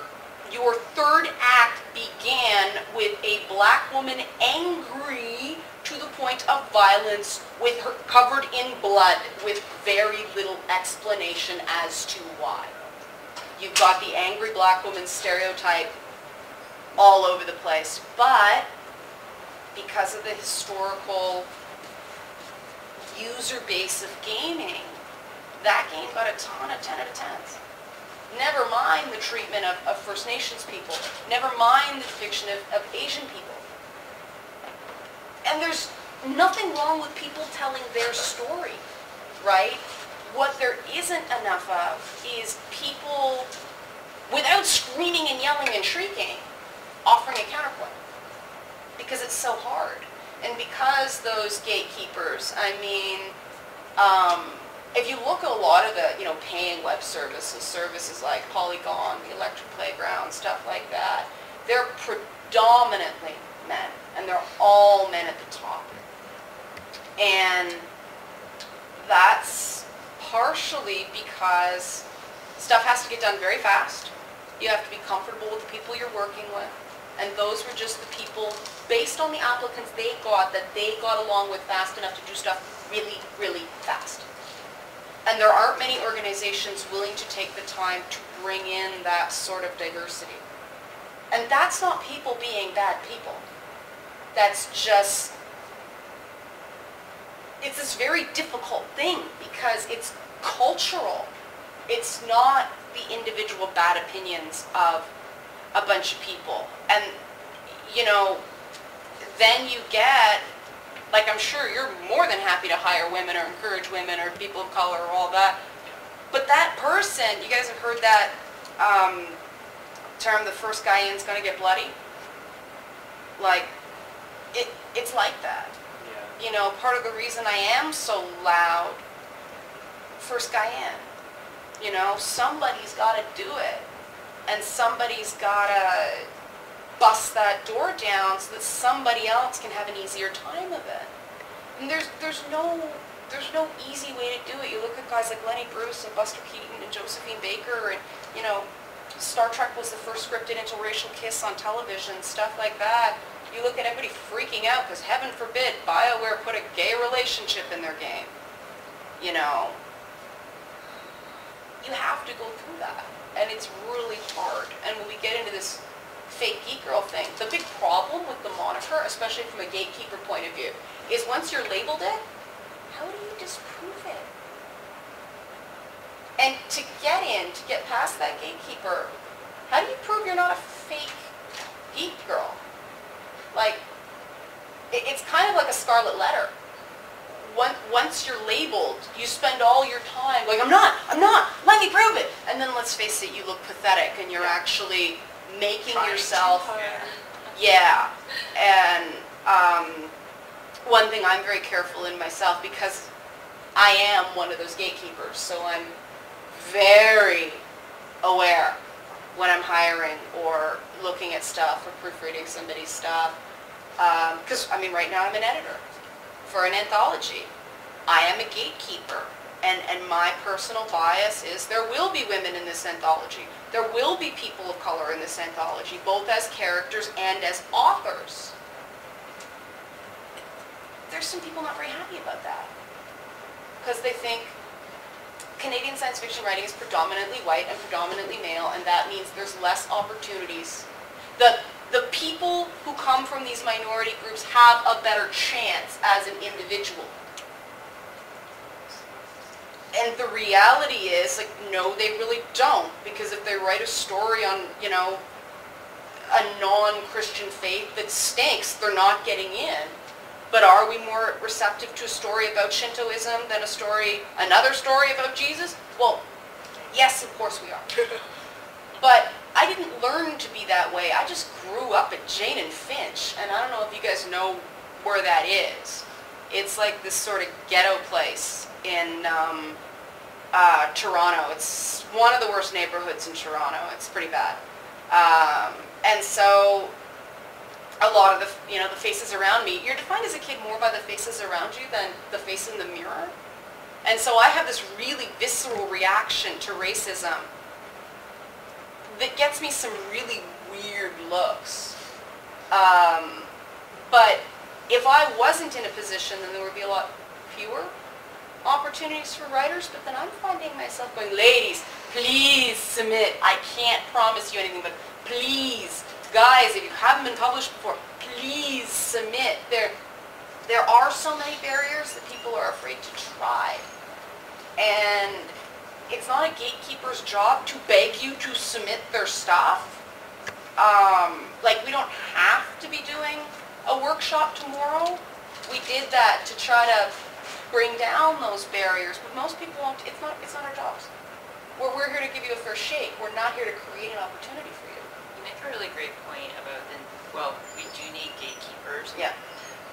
third act began with a black woman angry to the point of violence, with her covered in blood, with very little explanation as to why. You've got the angry black woman stereotype all over the place. But because of the historical user base of gaming, that game got a ton of 10 out of 10s. Never mind the treatment of First Nations people. Never mind the depiction of Asian people. And there's nothing wrong with people telling their story, right? What there isn't enough of is people, without screaming and yelling and shrieking, offering a counterpoint. Because it's so hard. And because those gatekeepers, I mean, if you look at a lot of the, you know, paying web services like Polygon, the Electric Playground, stuff like that, they're predominantly men. And they're all men at the top. And that's partially because stuff has to get done very fast. You have to be comfortable with the people you're working with. And those were just the people, based on the applicants they got, that they got along with fast enough to do stuff really, really fast. And there aren't many organizations willing to take the time to bring in that sort of diversity. And that's not people being bad people. That's just, it's this very difficult thing because it's cultural. It's not the individual bad opinions of a bunch of people. And, you know, then you get, like, I'm sure you're more than happy to hire women or encourage women or people of color or all that. But that person, you guys have heard that term, the first guy in's gonna get bloody? Like, it's like that. Yeah. You know, part of the reason I am so loud, first guy in. You know, somebody's gotta do it. And somebody's gotta bust that door down so that somebody else can have an easier time of it. And there's no easy way to do it. You look at guys like Lenny Bruce and Buster Keaton and Josephine Baker, and, you know, Star Trek was the first scripted interracial kiss on television, stuff like that. You look at everybody freaking out because, heaven forbid, BioWare put a gay relationship in their game. You know, you have to go through that. And it's really hard. And when we get into this fake geek girl thing, the big problem with the moniker, especially from a gatekeeper point of view, is once you're labeled it, how do you disprove it? And to get past that gatekeeper, how do you prove you're not a fake geek girl? Like, it's kind of like a scarlet letter. Once you're labeled, you spend all your time like, I'm not, let me prove it. And then let's face it, you look pathetic and you're actually making yourself, yeah. And one thing I'm very careful in myself, because I am one of those gatekeepers, so I'm very aware when I'm hiring or looking at stuff or proofreading somebody's stuff. Because, I mean, right now I'm an editor for an anthology. I am a gatekeeper. and my personal bias is there will be women in this anthology. There will be people of color in this anthology, both as characters and as authors. There's some people not very happy about that. Because they think Canadian science fiction writing is predominantly white and predominantly male, and that means there's less opportunities. The people who come from these minority groups have a better chance as an individual. And the reality is, like, no, they really don't. Because if they write a story on, you know, a non-Christian faith that stinks, they're not getting in. But are we more receptive to a story about Shintoism than another story about Jesus? Well, yes, of course we are. But I didn't learn to be that way. I just grew up at Jane and Finch, and I don't know if you guys know where that is. It's like this sort of ghetto place in Toronto. It's one of the worst neighborhoods in Toronto. It's pretty bad. And so a lot of the, you know, the faces around me, you're defined as a kid more by the faces around you than the face in the mirror. And so I have this really visceral reaction to racism that gets me some really weird looks. But if I wasn't in a position, then there would be a lot fewer opportunities for writers. But then I'm finding myself going, ladies, please submit. I can't promise you anything, but please, guys, if you haven't been published before, please submit. There are so many barriers that people are afraid to try. And it's not a gatekeeper's job to beg you to submit their stuff. Like, we don't have to be doing a workshop tomorrow. We did that to try to bring down those barriers, but most people won't. It's not our jobs. We're here to give you a fair shake. We're not here to create an opportunity for you. You make a really great point about we do need gatekeepers. Yeah.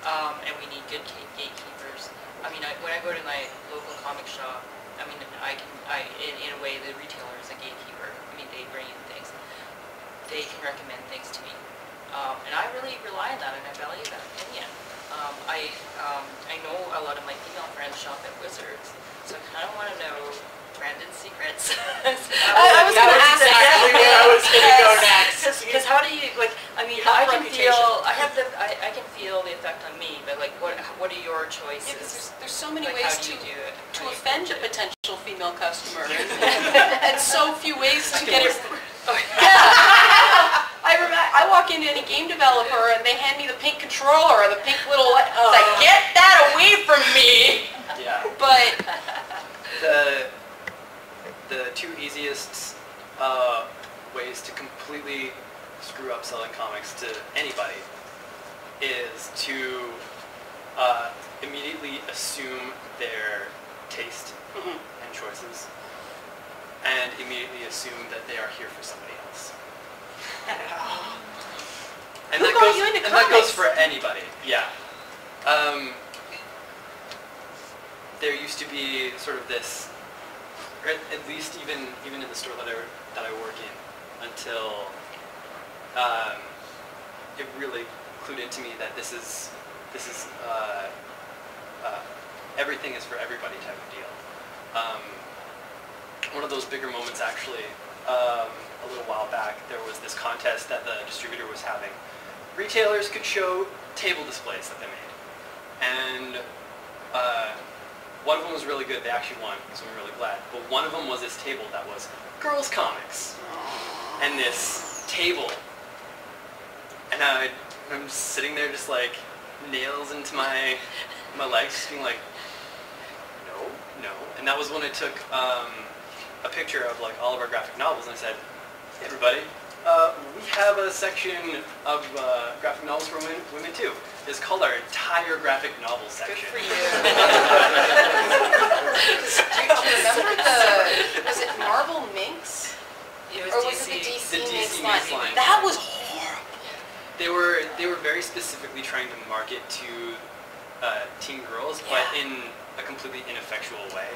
And we need good gatekeepers. I mean, when I go to my local comic shop, I mean, in a way, the retailer is a gatekeeper. I mean, they bring in things. They can recommend things to me. And I really rely on that, and I value that opinion. I know a lot of my female friends shop at Wizards, so I kind of want to know Brandon's secrets. I was going to ask exactly where I was going to go next. Because how do you, like, I mean, I can feel the effect on me, but like, what are your choices? There's so many like, ways how do you do it? to offend a potential female customer, and so few ways to get it. Yeah. I walk into any game developer and they hand me the pink controller or the pink little. It's like, get that away from me. Yeah. But the two easiest ways to completely screw up selling comics to anybody is to immediately assume their taste and choices, and immediately assume that they are here for somebody else. And that goes for anybody. Yeah. There used to be sort of this, or at least even in the store that I work in, until it really clued into me that this is everything is for everybody type of deal. One of those bigger moments actually, a little while back, there was this contest that the distributor was having. Retailers could show table displays that they made, and one of them was really good. They actually won, so I'm really glad. But one of them was this table that was girls' comics, and this table, and I'm sitting there just like nails into my legs, just being like, no. And that was when I took a picture of like all of our graphic novels, and I said, hey everybody, we have a section of graphic novels for women too. It's called our entire graphic novel section. Good for you. Do you remember was it Marvel Minx? It was Or DC. was it the DC, The DC Minx Minx line? line. That was horrible. They were very specifically trying to market to teen girls, but in a completely ineffectual way.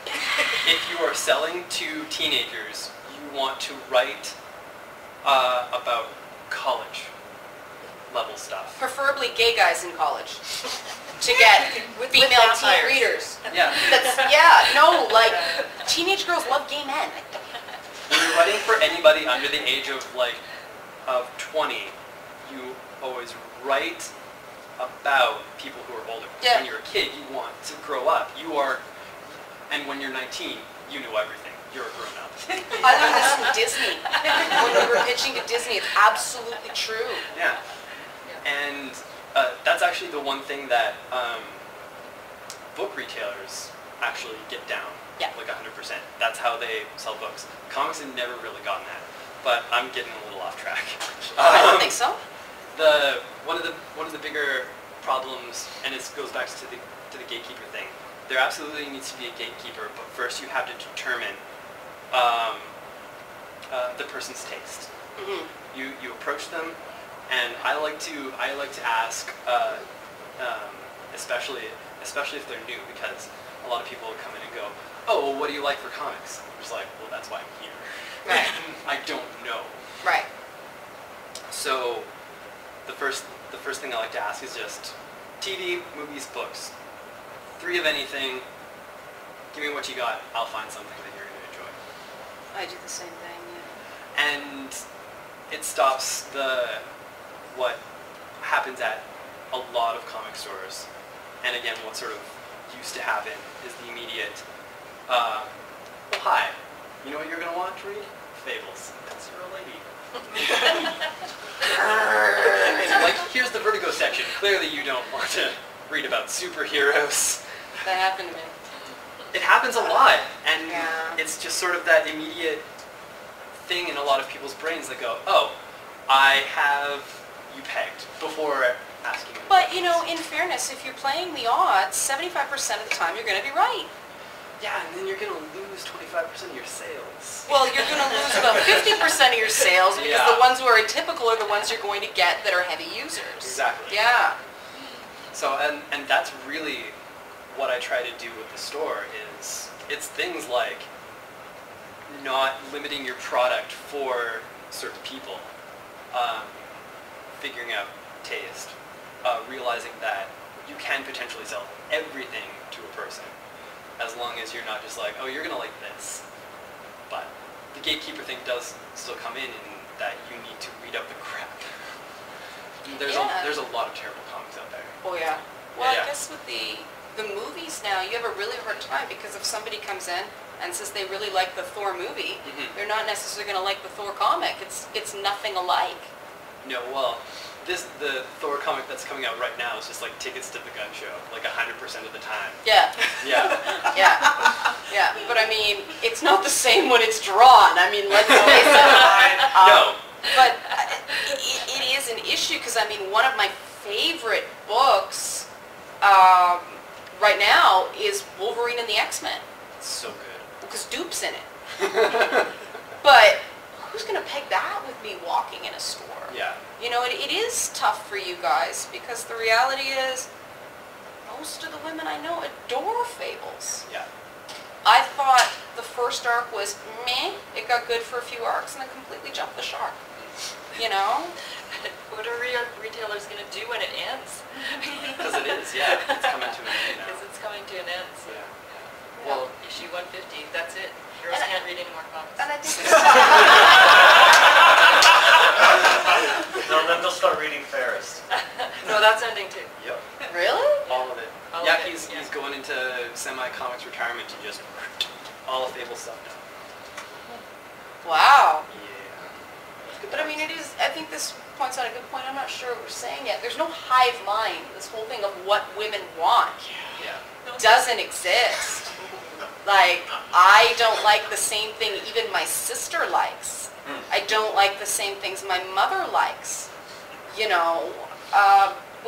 If you are selling to teenagers, you want to write about college level stuff. Preferably gay guys in college. to get With female teen vampires. readers. Yeah. Like, teenage girls love gay men. When you're writing for anybody under the age of 20, you always write about people who are older. Yeah. When you're a kid, you want to grow up. And when you're 19, you know everything. You're a grown up. I learned this from Disney. When we were pitching to Disney, it's absolutely true. Yeah. And that's actually the one thing that book retailers actually get down. Yeah. Like 100%. That's how they sell books. Comics have never really gotten that. But I'm getting a little off track. I don't think so. One of the bigger problems, and this goes back to the gatekeeper thing. There absolutely needs to be a gatekeeper, but first you have to determine the person's taste. Mm-hmm. You approach them, and I like to ask, especially if they're new, because a lot of people will come in and go, oh, well, what do you like for comics? I'm just like, well, that's why I'm here. Right. I don't know. Right. So the first thing I like to ask is just TV, movies, books. 3 of anything. Give me what you got. I'll find something that you're going to enjoy. I do the same thing, yeah. And it stops what happens at a lot of comic stores. And again, what sort of used to happen is the immediate, well, hi, you know what you're going to want to read? Fables. Because you're a lady. Like, here's the Vertigo section. Clearly you don't want to read about superheroes. That happened to me. It happens a lot, and Yeah. it's just sort of that immediate thing in a lot of people's brains that go, oh, I have you pegged before asking. But, in fairness, if you're playing the odds, 75% of the time you're going to be right. Yeah, and then you're going to lose 25% of your sales. Well, you're going to lose about 50% of your sales because Yeah. the ones who are atypical are the ones you're going to get that are heavy users. Exactly. Yeah. So, and that's really what I try to do with the store is, it's things like not limiting your product for certain people, figuring out taste, realizing that you can potentially sell everything to a person, as long as you're not just like, oh, you're going to like this. But the gatekeeper thing does still come in that you need to read up the crap. There's a lot of terrible comics out there. Oh, yeah. Well, Yeah. I guess with the movies now, you have a really hard time because if somebody comes in and says they really like the Thor movie, Mhm. they're not necessarily going to like the Thor comic. It's nothing alike. No, well, the Thor comic that's coming out right now is just like tickets to the gun show, like 100% of the time. Yeah. Yeah. Yeah. But I mean, it's not the same when it's drawn. I mean, let's face it. No. But it is an issue because, I mean, one of my favorite books right now is Wolverine and the X-Men. It's so good. Because Dupe's in it. But who's going to peg that with me walking in a store? Yeah. It is tough for you guys because the reality is most of the women I know adore Fables. Yeah. I thought the first arc was meh. It got good for a few arcs and then completely jumped the shark. What are retailers going to do when it ends? Because it is, yeah. It's coming to an end now. Because it's coming to an end. So. Yeah. Well, issue 150, that's it. Girls And can't read any more comics. And I think No, then they'll start reading Ferris. No, that's ending too. Yep. Really? All of it. All yeah, of it, he's yeah. going into semi-comics retirement to just all of Fable stuff now. Wow. Yeah. But I mean, I think this points out a good point. I'm not sure what we're saying yet. There's no hive mind. This whole thing of what women want Yeah. doesn't exist. Like, I don't like the same thing even my sister likes. I don't like the same things my mother likes. We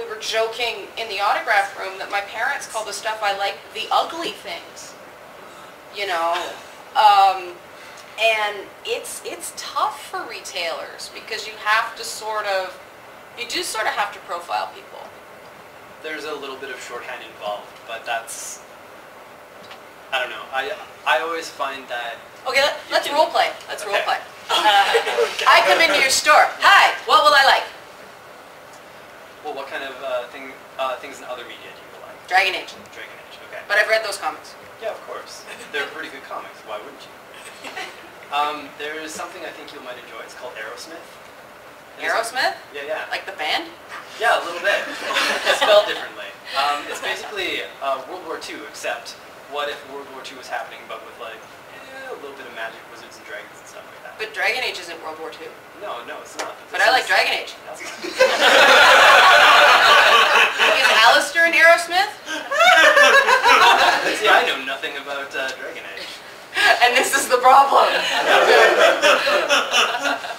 were joking in the autograph room that my parents call the stuff I like the ugly things. And it's tough for retailers because you do sort of have to profile people. There's a little bit of shorthand involved, but that's, I don't know. I always find that. Okay, let's role play. Let's Okay. role play. I come into your store. Hi, what will I like? Well, what kind of things in other media do you Dragon Age. Dragon Age, okay. But I've read those comics. Yeah, of course. They're pretty good comics. Why wouldn't you? There's something I think you might enjoy. It's called Aerosmith. Aerosmith? Yeah. Like the band? Yeah, a little bit. It's spelled differently. It's basically World War II, except what if World War II was happening, but with like a little bit of magic, wizards and dragons and stuff like that. But Dragon Age isn't World War II. No, it's not. But I like Dragon Age. That's Is Alistair in Aerosmith? See, I know nothing about Dragon Age. And this is the problem.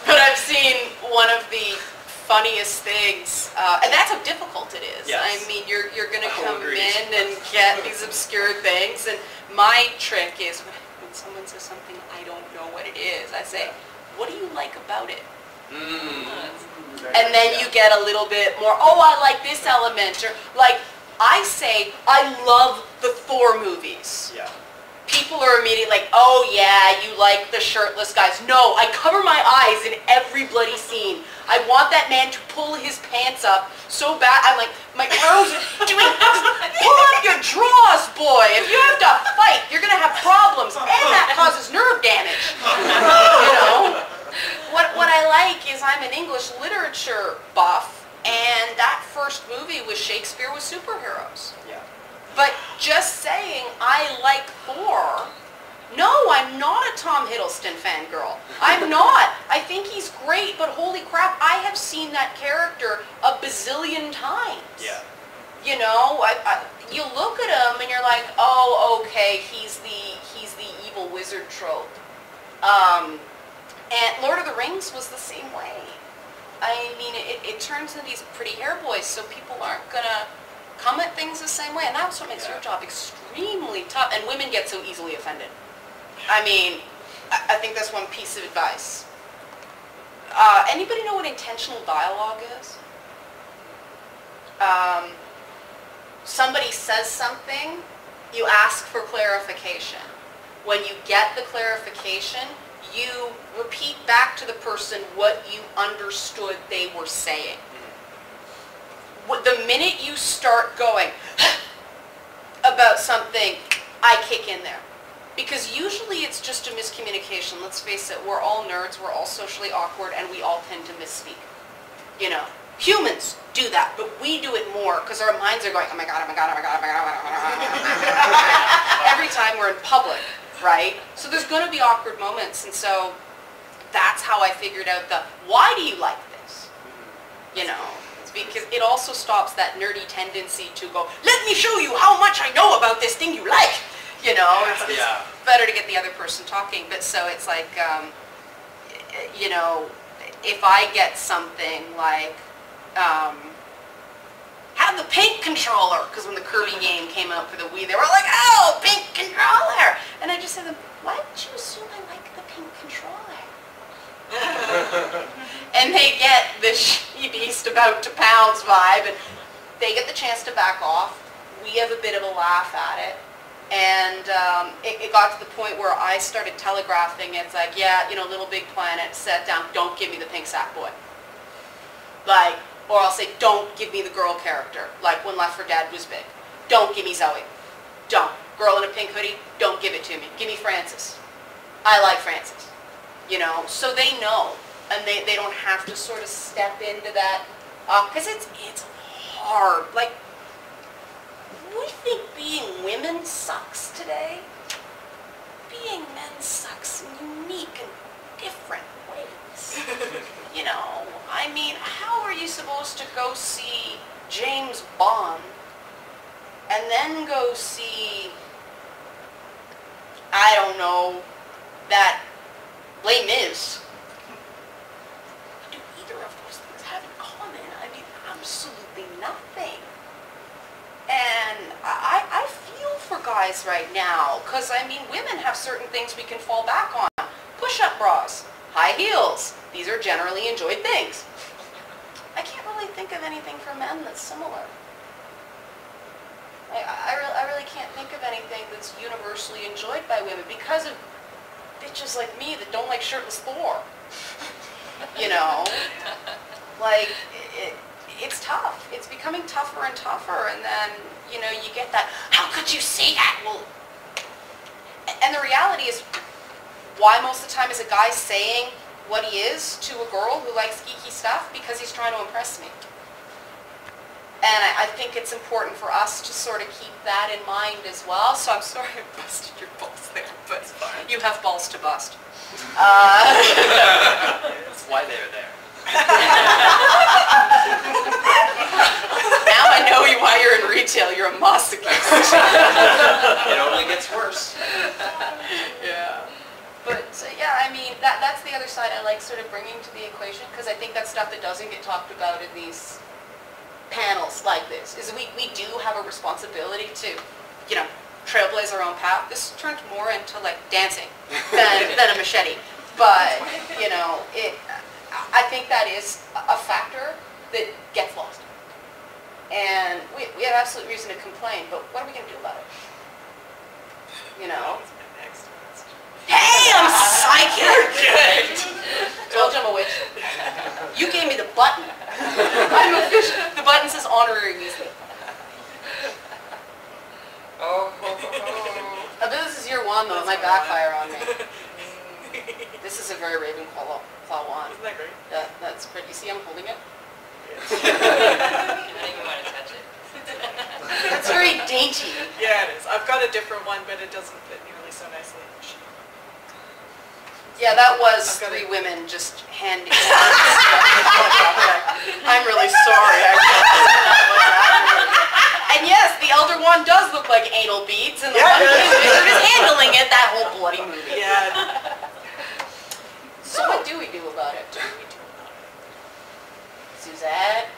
But I've seen one of the funniest things, and that's how difficult it is. Yes. I mean, you're going to come Agreed. in and get these obscure things, and my trick is when someone says something I don't know what it is, I say, what do you like about it? And then you get a little bit more, oh, I like this element, or like, I say, I love the Thor movies. Yeah. People are immediately like, oh yeah, you like the shirtless guys. No, I cover my eyes in every bloody scene. I want that man to pull his pants up so bad. I'm like, my arms are doing, pull up your drawers, boy. If you have to fight, you're going to have problems. And that causes nerve damage. You know? What I like is I'm an English literature buff, and that first movie was Shakespeare with superheroes. Yeah. But just saying I like Thor, no, I'm not a Tom Hiddleston fangirl. I'm not. I think he's great, but holy crap, I have seen that character a bazillion times. Yeah. You know, you look at him and you're like, oh, okay, he's the evil wizard trope. And Lord of the Rings was the same way. I mean, it turns into these pretty hair boys, so people aren't gonna come at things the same way, and that's what makes your job extremely tough. And women get so easily offended. I mean, I think that's one piece of advice. Anybody know what intentional dialogue is? Somebody says something, you ask for clarification. When you get the clarification, you repeat back to the person what you understood they were saying. The minute you start going about something, I kick in there. Because usually it's just a miscommunication. Let's face it, we're all nerds, we're all socially awkward, and we all tend to misspeak. You know, humans do that, but we do it more because our minds are going, oh my god, oh my god, oh my god, oh my god, oh my god. Every time we're in public, right? So there's going to be awkward moments, and so that's how I figured out the, why do you like this? You know? Because it also stops that nerdy tendency to go, let me show you how much I know about this thing you like. You know, it's better to get the other person talking. But so it's like, you know, if I get something like, have the pink controller, because when the Kirby game came out for the Wii, they were like, oh, pink controller. And I just said to them, why did you assume I like the pink controller? And they get this she beast about to pounds vibe, and they get the chance to back off. We have a bit of a laugh at it, and it got to the point where I started telegraphing. It's like, yeah, you know, Little Big Planet, set down, don't give me the pink sack boy. Like, or I'll say, don't give me the girl character, like when Left 4 Dead was big. Don't give me Zoe. Don't. Girl in a pink hoodie, don't give it to me. Give me Francis. I like Francis. You know, so they know, and they don't have to sort of step into that, because it's hard. Like, we think being women sucks today. Being men sucks in unique and different ways. You know, I mean, how are you supposed to go see James Bond and then go see, I don't know, that Les Mis? What do either of those things have in common? I mean, absolutely nothing. And I feel for guys right now, because, I mean, women have certain things we can fall back on. Push-up bras, high heels. These are generally enjoyed things. I can't really think of anything for men that's similar. I really can't think of anything that's universally enjoyed by women because of bitches like me that don't like shirtless Thor. You know? Like, it's tough. It's becoming tougher and tougher, and then you know, you get that, how could you say that? Well, and the reality is, why most of the time is a guy saying what he is to a girl who likes geeky stuff? Because he's trying to impress me. And I think it's important for us to sort of keep that in mind as well. So I'm sorry I busted your balls there, but you have balls to bust. That's why they're there. Now I know why you're in retail. You're a masochist. It only gets worse. Yeah. But so, yeah, I mean, that's the other side I like sort of bringing to the equation, because I think that's stuff that doesn't get talked about in these panels like this, is we do have a responsibility to, you know, trailblaze our own path. This turned more into like dancing than a machete. But, you know, I think that is a factor that gets lost. And we have absolute reason to complain, but what are we going to do about it? You know? Hey, I'm psychic! Told you I'm a witch. You gave me the button. I'm official. The button says honorary Weasley. Oh. I bet this is year one though. It might backfire on me. This is a very Ravenclaw wand. Isn't that great? That's pretty. You see I'm holding it? You don't even want to touch it. That's very dainty. Yeah, it is. I've got a different one, but it doesn't fit nearly so nicely in the sheet. Yeah, that was I've got 3 it. women just handing out. I'm really sorry. And yes, the Elder Wand does look like anal beads, and the Yeah, one it does. wizard is handling it that whole bloody movie. Yeah. So what do we do about it? Suzette?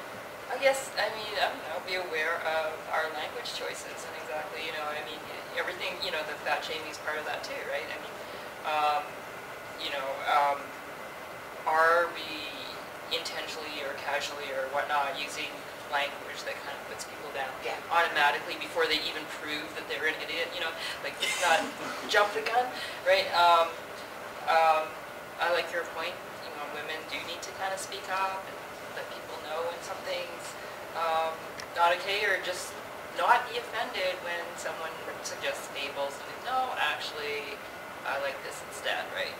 I guess, I mean, I don't know, be aware of our language choices and exactly, you know, I mean, everything, you know, that Jamie's part of that too, right? I mean, you know, are we intentionally or casually or whatnot using language that kind of puts people down automatically before they even prove that they're an idiot, you know, like it's not jump the gun, right? I like your point, you know, women do need to kind of speak up and let people know when something's not okay, or just not be offended when someone suggests fables and no, actually, I like this instead, right?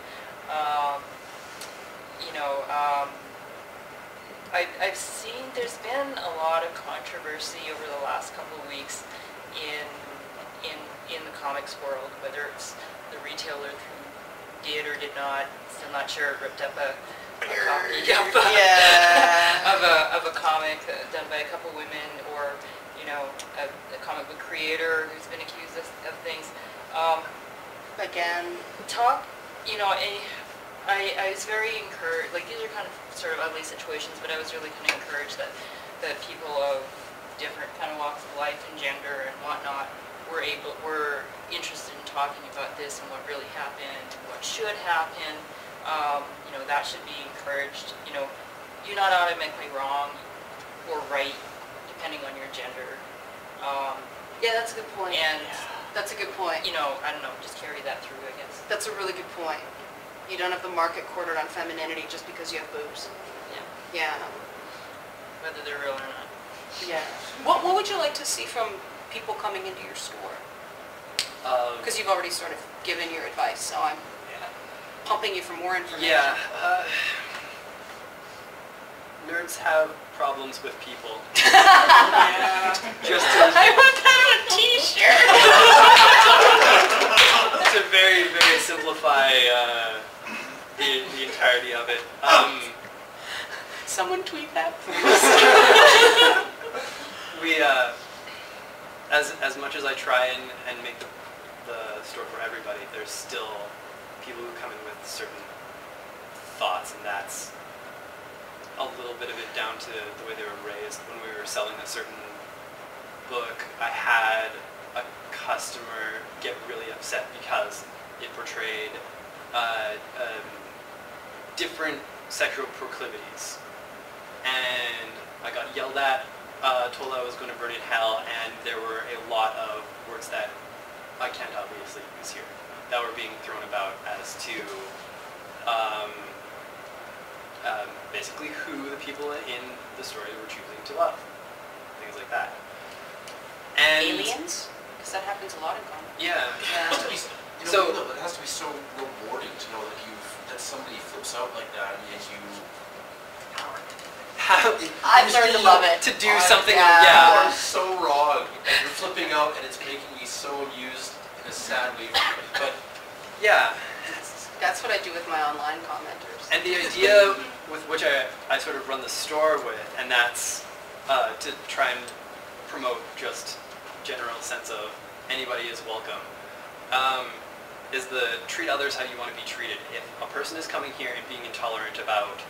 You know, I've seen there's been a lot of controversy over the last couple of weeks in the comics world, whether it's the retailer who did or did not, still not sure, ripped up a copy of a comic done by a couple women, or you know, a comic book creator who's been accused of things. Again. You know, I was very encouraged, like these are kind of sort of ugly situations, but I was really kind of encouraged that people of different kind of walks of life and gender and whatnot were interested in talking about this and what really happened, what should happen. You know, that should be encouraged. You know, you're not automatically wrong or right depending on your gender. Yeah, that's a good point. And That's a good point. you know, I don't know, just carry that through, I guess. That's a really good point. You don't have the market quartered on femininity just because you have boobs. Yeah. Yeah. Whether they're real or not. Yeah. What would you like to see from people coming into your store? Because you've already sort of given your advice, so I'm pumping you for more information. Yeah. Nerds have problems with people. Yeah. Just I want that on a t-shirt! to very, very simplify the entirety of it. Someone tweet that, please. We, as much as I try and make the store for everybody, there's still people who come in with certain thoughts, and that's a little bit of it down to the way they were raised. When we were selling a certain book, I had a customer get really upset because it portrayed different sexual proclivities, and I got yelled at, told I was going to burn in hell, and there were a lot of words that I can't obviously use here that were being thrown about as to basically who the people in the story were choosing to love, things like that. And Aliens? Because that happens a lot in comics. yeah. It has to be, So- it has to be so rewarding to know that somebody flips out like that and yet you. I've learned to love it. To do something, You yeah. are so wrong. And you're flipping out, and it's making me so amused in a sad way. But Yeah. That's what I do with my online commenters. And the idea with which I sort of run the store with, and that's to try and promote just general sense of anybody is welcome, is the treat others how you want to be treated. If a person is coming here and being intolerant about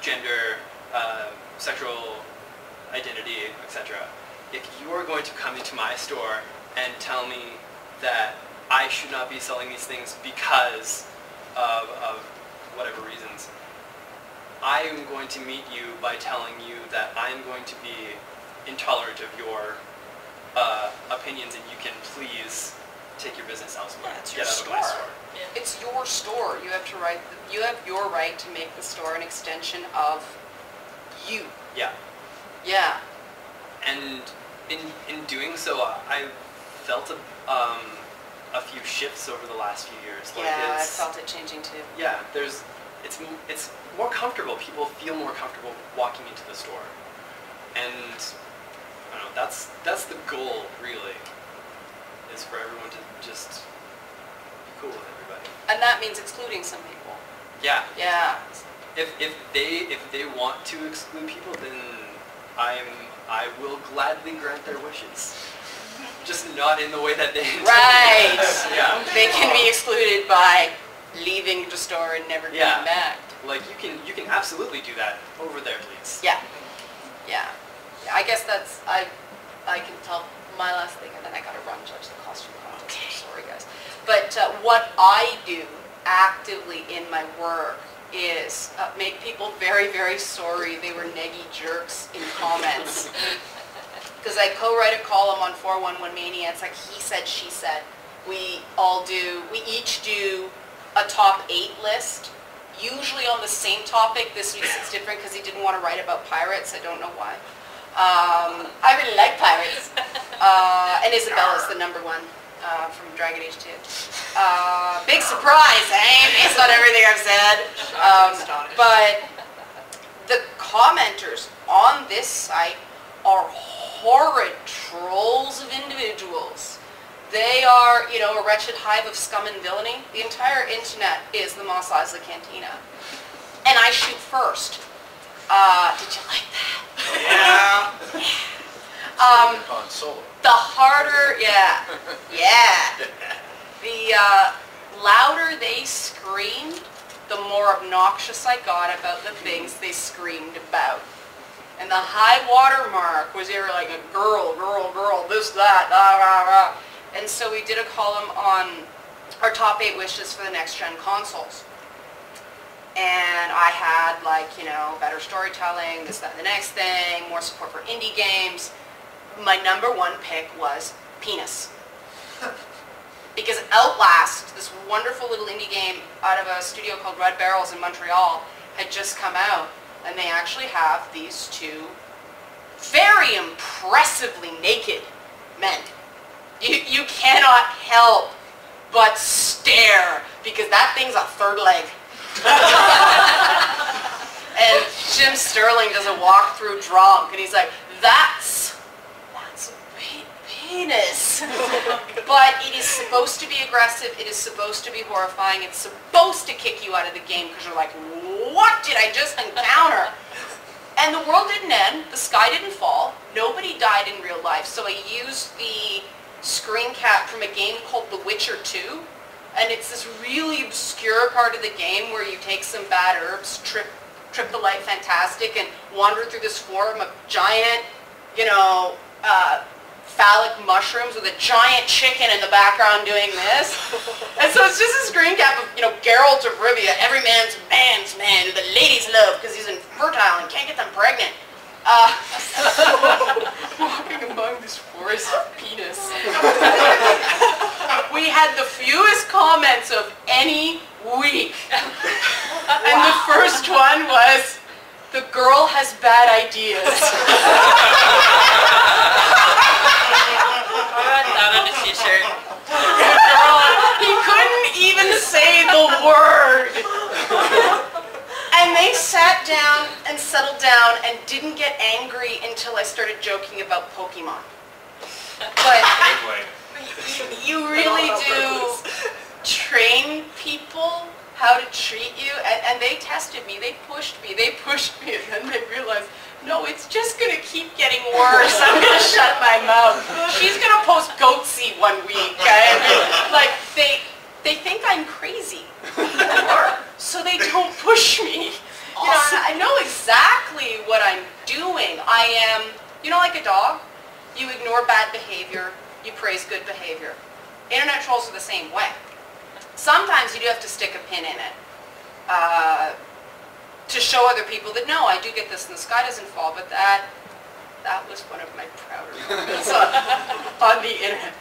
gender, sexual identity, etc., if you are going to come into my store and tell me that I should not be selling these things because of whatever reasons, I am going to meet you by telling you that I am going to be intolerant of your opinions, and you can please take your business elsewhere. Yeah, it's Get your out of my store. store. Yeah. It's your store. You have to you have your right to make the store an extension of you. Yeah. Yeah. And in doing so, I felt a few shifts over the last few years. Like Yeah, I it's, felt it changing too. yeah, it's more comfortable. People feel more comfortable walking into the store, and I don't know. That's the goal, really, is for everyone to just be cool with everybody. And that means excluding some people. Yeah. Yeah. If they want to exclude people, then I will gladly grant their wishes. Just not in the way that they intend. Right. Yeah. They can be excluded by leaving the store and never coming Yeah. back. Like you can absolutely do that over there, please. Yeah. Yeah. I guess that's I can tell my last thing, and then I gotta run judge the costume contest. I'm sorry, guys. But what I do actively in my work is make people very, very sorry they were neggy jerks in comments. Because I co-write a column on 411 Mania. It's like he said, she said. We each do a top 8 list, usually on the same topic. This week it's different because he didn't want to write about pirates. I don't know why. I really like pirates. And Isabella's the number 1 from Dragon Age 2. Big surprise, eh? Based on everything I've said. But the commenters on this site are horrid trolls of individuals. They are, a wretched hive of scum and villainy. The entire internet is the Mos Eisley Cantina. And I shoot first. Did you like that? Yeah. On solo. The harder, yeah. The louder they screamed, the more obnoxious I got about the things they screamed about. And the high water mark was they were like a girl, this, that, rah, rah, rah. And so we did a column on our top 8 wishes for the next gen consoles. And I had better storytelling, this, that, the next thing, more support for indie games. My number 1 pick was penis. Because Outlast, this wonderful little indie game out of a studio called Red Barrels in Montreal, had just come out. And they actually have these 2 very impressively naked men. You cannot help but stare, because that thing's a 3rd leg. And Jim Sterling does a walkthrough drunk, and he's like, that's a penis. But it is supposed to be aggressive, it is supposed to be horrifying, it's supposed to kick you out of the game, because you're like, what did I just encounter? And the world didn't end, the sky didn't fall, nobody died in real life, so I used the screen cap from a game called The Witcher 2, and it's this really obscure part of the game where you take some bad herbs, trip the light fantastic, and wander through this form of giant, phallic mushrooms with a giant chicken in the background doing this. And so it's just a screen cap of, Geralt of Rivia, every man's man, who the ladies love because he's infertile and can't get them pregnant. Walking among this forest of penis. We had the fewest comments of any week. And the first one was, the girl has bad ideas. I read that on a t-shirt. He couldn't even say the word. And they sat down and settled down and didn't get angry until I started joking about Pokemon. But you really do train people how to treat you, and they tested me, they pushed me, and then they realized, no, it's just going to keep getting worse. I'm going to shut my mouth. She's going to post Goatsy one week. Like, they think I'm crazy. So they don't push me. You know, I know exactly what I'm doing. I am, you know, like a dog? You ignore bad behavior, you praise good behavior. Internet trolls are the same way. Sometimes you do have to stick a pin in it to show other people that, no, I do get this and the sky doesn't fall, but that was one of my prouder moments on the internet.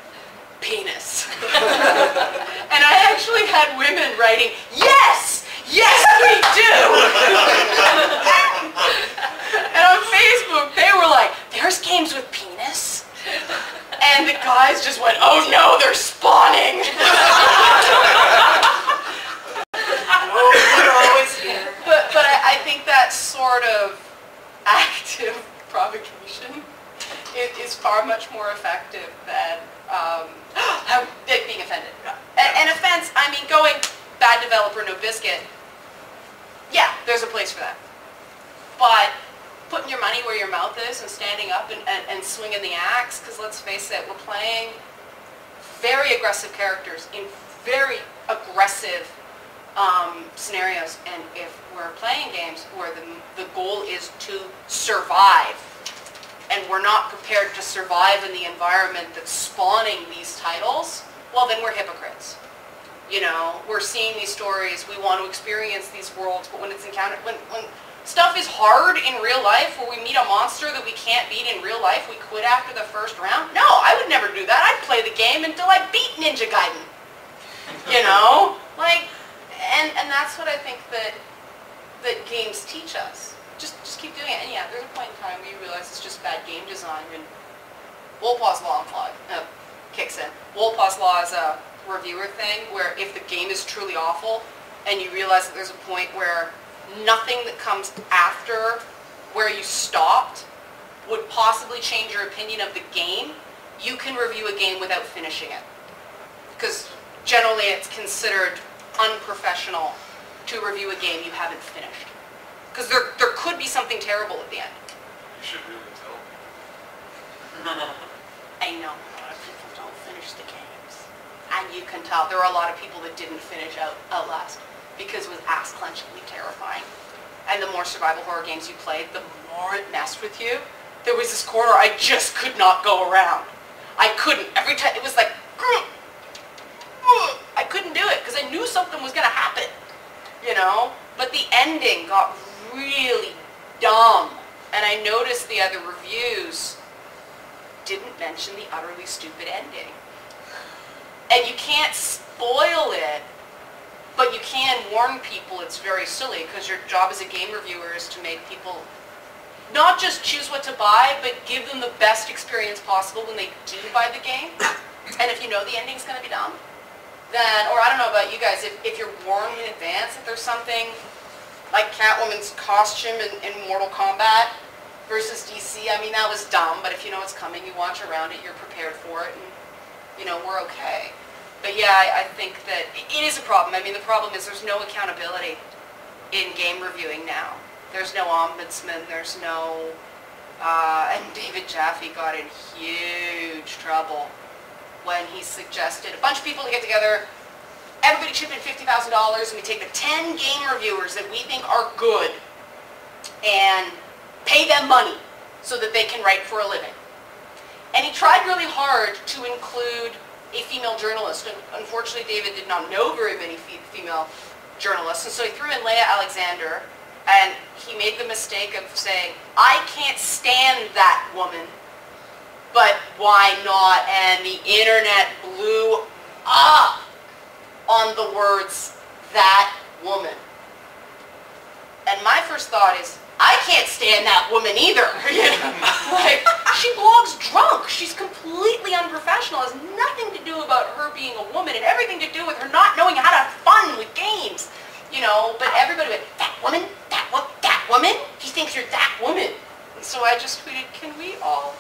Penis. And I actually had women writing, yes, yes we do. And on Facebook they were like, there's games with penis? And the guys just went, oh no, they're spawning. But I think that sort of active provocation is far much more effective than being offended. An offense, I mean, going bad developer, no biscuit, yeah, there's a place for that. But putting your money where your mouth is and standing up and swinging the axe, because let's face it, we're playing very aggressive characters in very aggressive scenarios, and if we're playing games where the goal is to survive, and we're not prepared to survive in the environment that's spawning these titles, well then we're hypocrites. You know, we're seeing these stories, we want to experience these worlds, but when it's encountered, when stuff is hard in real life, where we meet a monster that we can't beat in real life, we quit after the first round? No, I would never do that. I'd play the game until I beat Ninja Gaiden. You know? Like, and that's what I think that games teach us. Just keep doing it. And yeah, there's a point in time where you realize it's just bad game design, and Wolpaw's Law kicks in. Wolpaw's Law is a reviewer thing where if the game is truly awful and you realize that there's a point where nothing that comes after where you stopped would possibly change your opinion of the game, you can review a game without finishing it. Because generally it's considered unprofessional to review a game you haven't finished. Because there could be something terrible at the end. You should really tell. I know a lot of people don't finish the games. And you can tell there are a lot of people that didn't finish Outlast because it was ass-clenchingly terrifying. And the more survival horror games you played, the more it messed with you. There was this corner I just could not go around. I couldn't. Every time it was like, I couldn't do it because I knew something was going to happen, you know? But the ending got really dumb. And I noticed the other reviews didn't mention the utterly stupid ending. And you can't spoil it, but you can warn people it's very silly, because your job as a game reviewer is to make people not just choose what to buy, but give them the best experience possible when they do buy the game. And if you know the ending's going to be dumb, then, or I don't know about you guys, if you're warned in advance that there's something like Catwoman's costume in Mortal Kombat versus DC, I mean, that was dumb, but if you know it's coming, you watch around it, you're prepared for it, and, you know, we're okay. But yeah, I think that it is a problem. I mean, the problem is there's no accountability in game reviewing now. There's no ombudsman, there's no, and David Jaffe got in huge trouble when he suggested a bunch of people to get together, everybody chip in $50,000, and we take the 10 game reviewers that we think are good and pay them money so that they can write for a living. And he tried really hard to include a female journalist, and unfortunately David did not know very many female journalists, and so he threw in Leah Alexander, and he made the mistake of saying, I can't stand that woman, but why not? And the internet blew up on the words, that woman. And my first thought is, I can't stand that woman either. You know? Like, she blogs drunk. She's completely unprofessional. It has nothing to do about her being a woman and everything to do with her not knowing how to have fun with games. You know, but everybody went, that woman? That woman? She thinks you're that woman. And so I just tweeted, can we all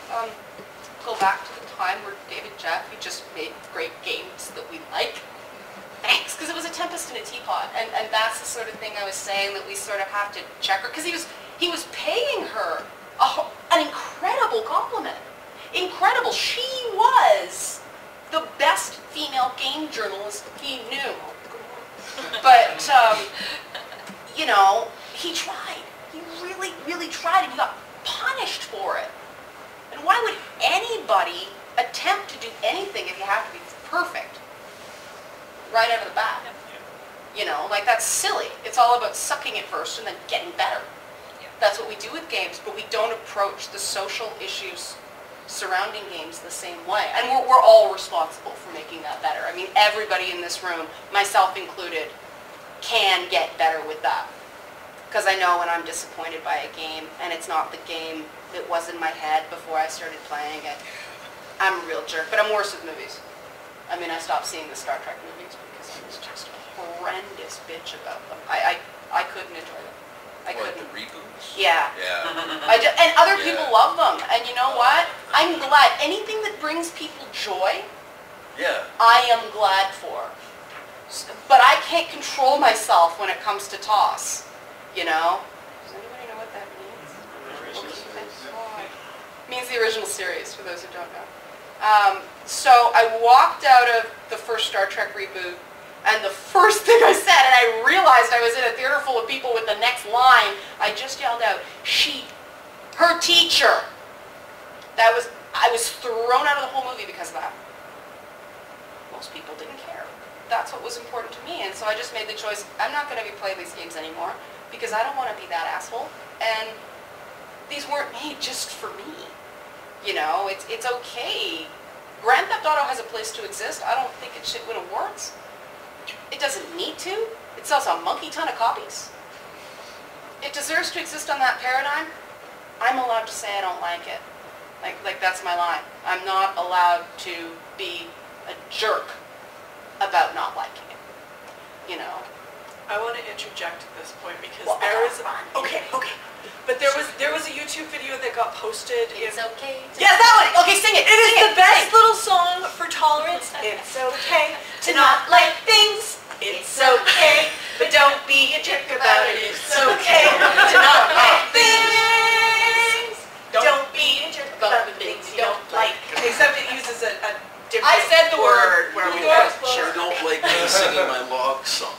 go back to the time where David Jaffe just made great games that we like? Thanks, because it was a tempest in a teapot, and that's the sort of thing I was saying, that we sort of have to check her, because he was paying her an incredible compliment. Incredible. She was the best female game journalist he knew. But, you know, he tried. He really, really tried, and he got punished for it. And why would anybody attempt to do anything if you have to be perfect right out of the bat? You know, like, that's silly. It's all about sucking it first and then getting better. That's what we do with games, but we don't approach the social issues surrounding games the same way. And we're all responsible for making that better. I mean, everybody in this room, myself included, can get better with that. Because I know when I'm disappointed by a game and it's not the game that was in my head before I started playing it, I'm a real jerk. But I'm worse with movies. I mean, I stopped seeing the Star Trek movies because I was just a horrendous bitch about them. I couldn't enjoy them. I couldn't. The reboots? Yeah. Yeah. And other people love them. And you know what? I'm glad. Anything that brings people joy, Yeah. I am glad for. But I can't control myself when it comes to toss. You know? Does anybody know what that means? It means the original series, for those who don't know. So I walked out of the first Star Trek reboot, and the first thing I said, and I realized I was in a theater full of people with the next line, I just yelled out, "She, her teacher." I was thrown out of the whole movie because of that. Most people didn't care. That's what was important to me, and so I just made the choice, I'm not going to be playing these games anymore, because I don't want to be that asshole, and these weren't made just for me. You know, it's okay. Grand Theft Auto has a place to exist. I don't think it should win awards. It doesn't need to. It sells a monkey ton of copies. It deserves to exist on that paradigm. I'm allowed to say I don't like it. Like that's my line. I'm not allowed to be a jerk about not liking it. You know? I want to interject at this point because Well, there is okay. but there was a YouTube video that got posted. It's okay. Yeah, that one. Okay, sing it. It is the best little song for tolerance. It's okay to not like things. It's okay, but don't be a jerk about it. It's okay to not like things. Don't be a jerk about the things you don't like. Except it uses a different I said the word. where we I put sure don't like me singing my log song.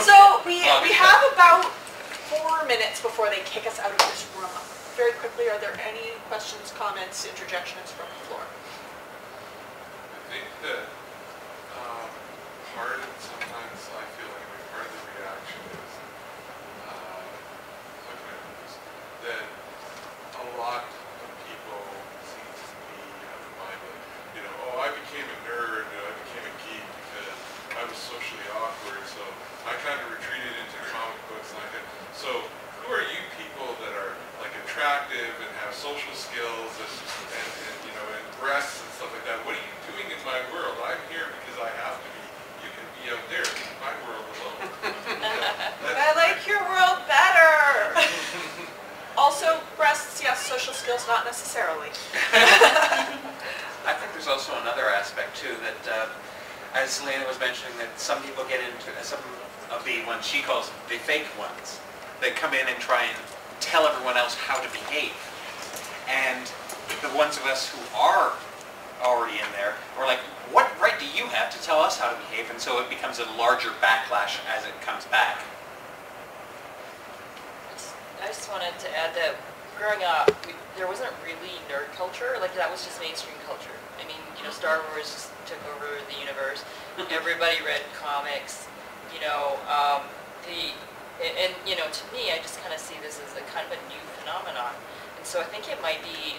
So we have about 4 minutes before they kick us out of this room. Very quickly, are there any questions, comments, interjections from the floor? I think that part of sometimes I feel like part of the reaction is looking at this, that a lot of people seem to be of the mind that, you know, oh, I became a nerd, I became a geek because I was socially awkward, so I kind of retreated into comic books like that. So who are you people that are like attractive and have social skills and you know, and breasts and stuff like that? What are you doing in my world? I'm here because I have to be. You can be out there in my world alone. I like your world better. Also, breasts, yes, social skills, not necessarily. I think there's also another aspect too that, as Leaana was mentioning, that some people get into some of the ones she calls the fake ones. They come in and try and tell everyone else how to behave, and the ones of us who are already in there, we're like, what right do you have to tell us how to behave? And so it becomes a larger backlash as it comes back. I just wanted to add that growing up, there wasn't really nerd culture. Like, that was just mainstream culture. I mean, you know, Star Wars just took over the universe. Everybody read comics, you know, and, you know, to me, I just kind of see this as a kind of a new phenomenon. And so I think it might be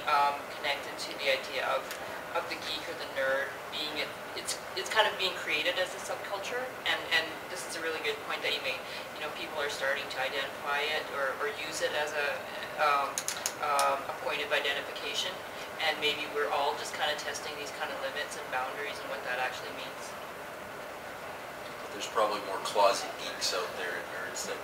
connected to the idea of the geek or the nerd being it's kind of being created as a subculture, and this is a really good point that you made. You know, people are starting to identify it or use it as a point of identification, and maybe we're all just kind of testing these kind of limits and boundaries and what that actually means. But there's probably more closet geeks out there and nerds that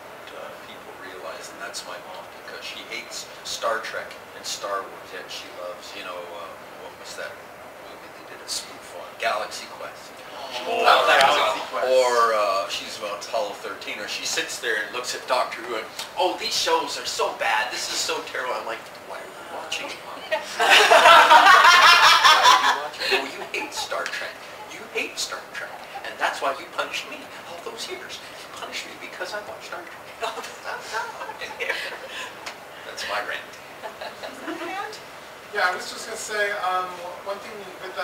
people realize, and that's my mom, because she hates Star Trek and Star Wars, yet she loves, you know, what was that movie they did a spoof on? Galaxy Quest. Or she's about Apollo 13, or she sits there and looks at Doctor Who and, oh, these shows are so bad, this is so terrible. I'm like, why are you watching it, Mom? Why are you watching it? Oh, you hate Star Trek. You hate Star Trek. And that's why you punished me all those years. You punished me because I watched Star Trek. That's my rant. Yeah, I was just going to say, one thing with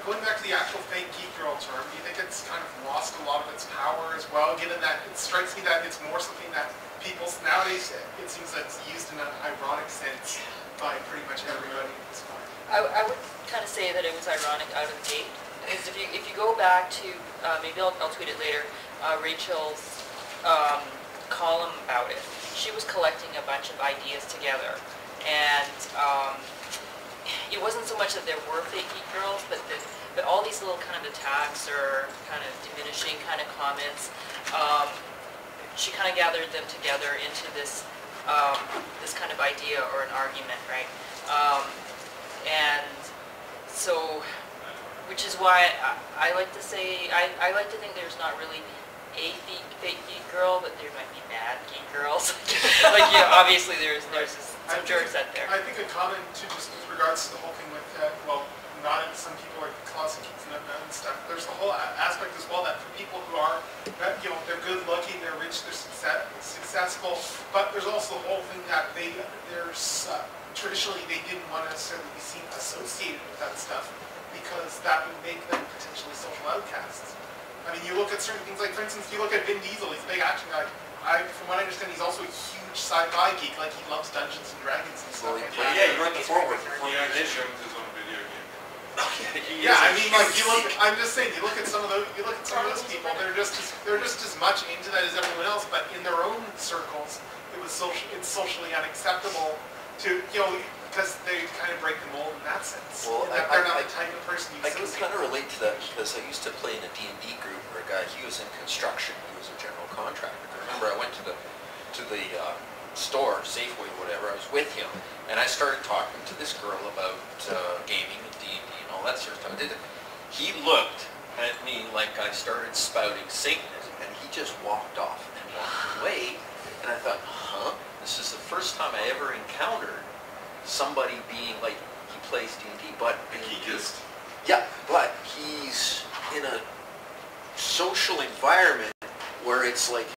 going back to the actual fake geek girl term, do you think it's kind of lost a lot of its power as well, given that it strikes me that it's more something that people, nowadays, it seems that it's used in an ironic sense by pretty much everybody at this point. I would kind of say that it was ironic out of the gate, because if you go back to, maybe I'll tweet it later, Rachel's column about it, she was collecting a bunch of ideas together, and it wasn't so much that there were fake geek girls, but all these little kind of attacks or kind of diminishing kind of comments, she kind of gathered them together into this this kind of idea or an argument, right? And so, which is why I like to say, I like to think there's not really a fake geek girl, but there might be bad geek girls. Like, yeah, obviously there's some jerks out there. I think a comment to just with regards to the whole thing with, well, not some people are closet geeks and stuff. There's the whole aspect as well that for people who are, you know, they're good looking, they're rich, they're successful, but there's also the whole thing that traditionally they didn't want to necessarily be seen associated with that stuff because that would make them potentially social outcasts. I mean, you look at certain things, like for instance, you look at Vin Diesel, he's a big action guy. From what I understand, he's also a huge sci-fi geek, like he loves Dungeons and Dragons and stuff like that. Yeah, you went the forward. He actually Jenkins is on a video game. Yeah, I mean, like you look. I'm just saying, you look at some of those. You look at some of those people. They're just as much into that as everyone else. But in their own circles, it's socially unacceptable to, you know, because they kind of break the mold in that sense. Well, they're not the type of person you I can associate kind of relate to that because I used to play in a D&D group where a guy, he was in construction, he was a general contractor. I remember I went to the store, Safeway, whatever, I was with him, and I started talking to this girl about gaming and D&D and all that sort of stuff. He looked at me like I started spouting Satanism, and he just walked off and walked away, and I thought, huh? This is the first time I ever encountered somebody being like, he plays D&D, but yeah, but he's in a social environment where it's like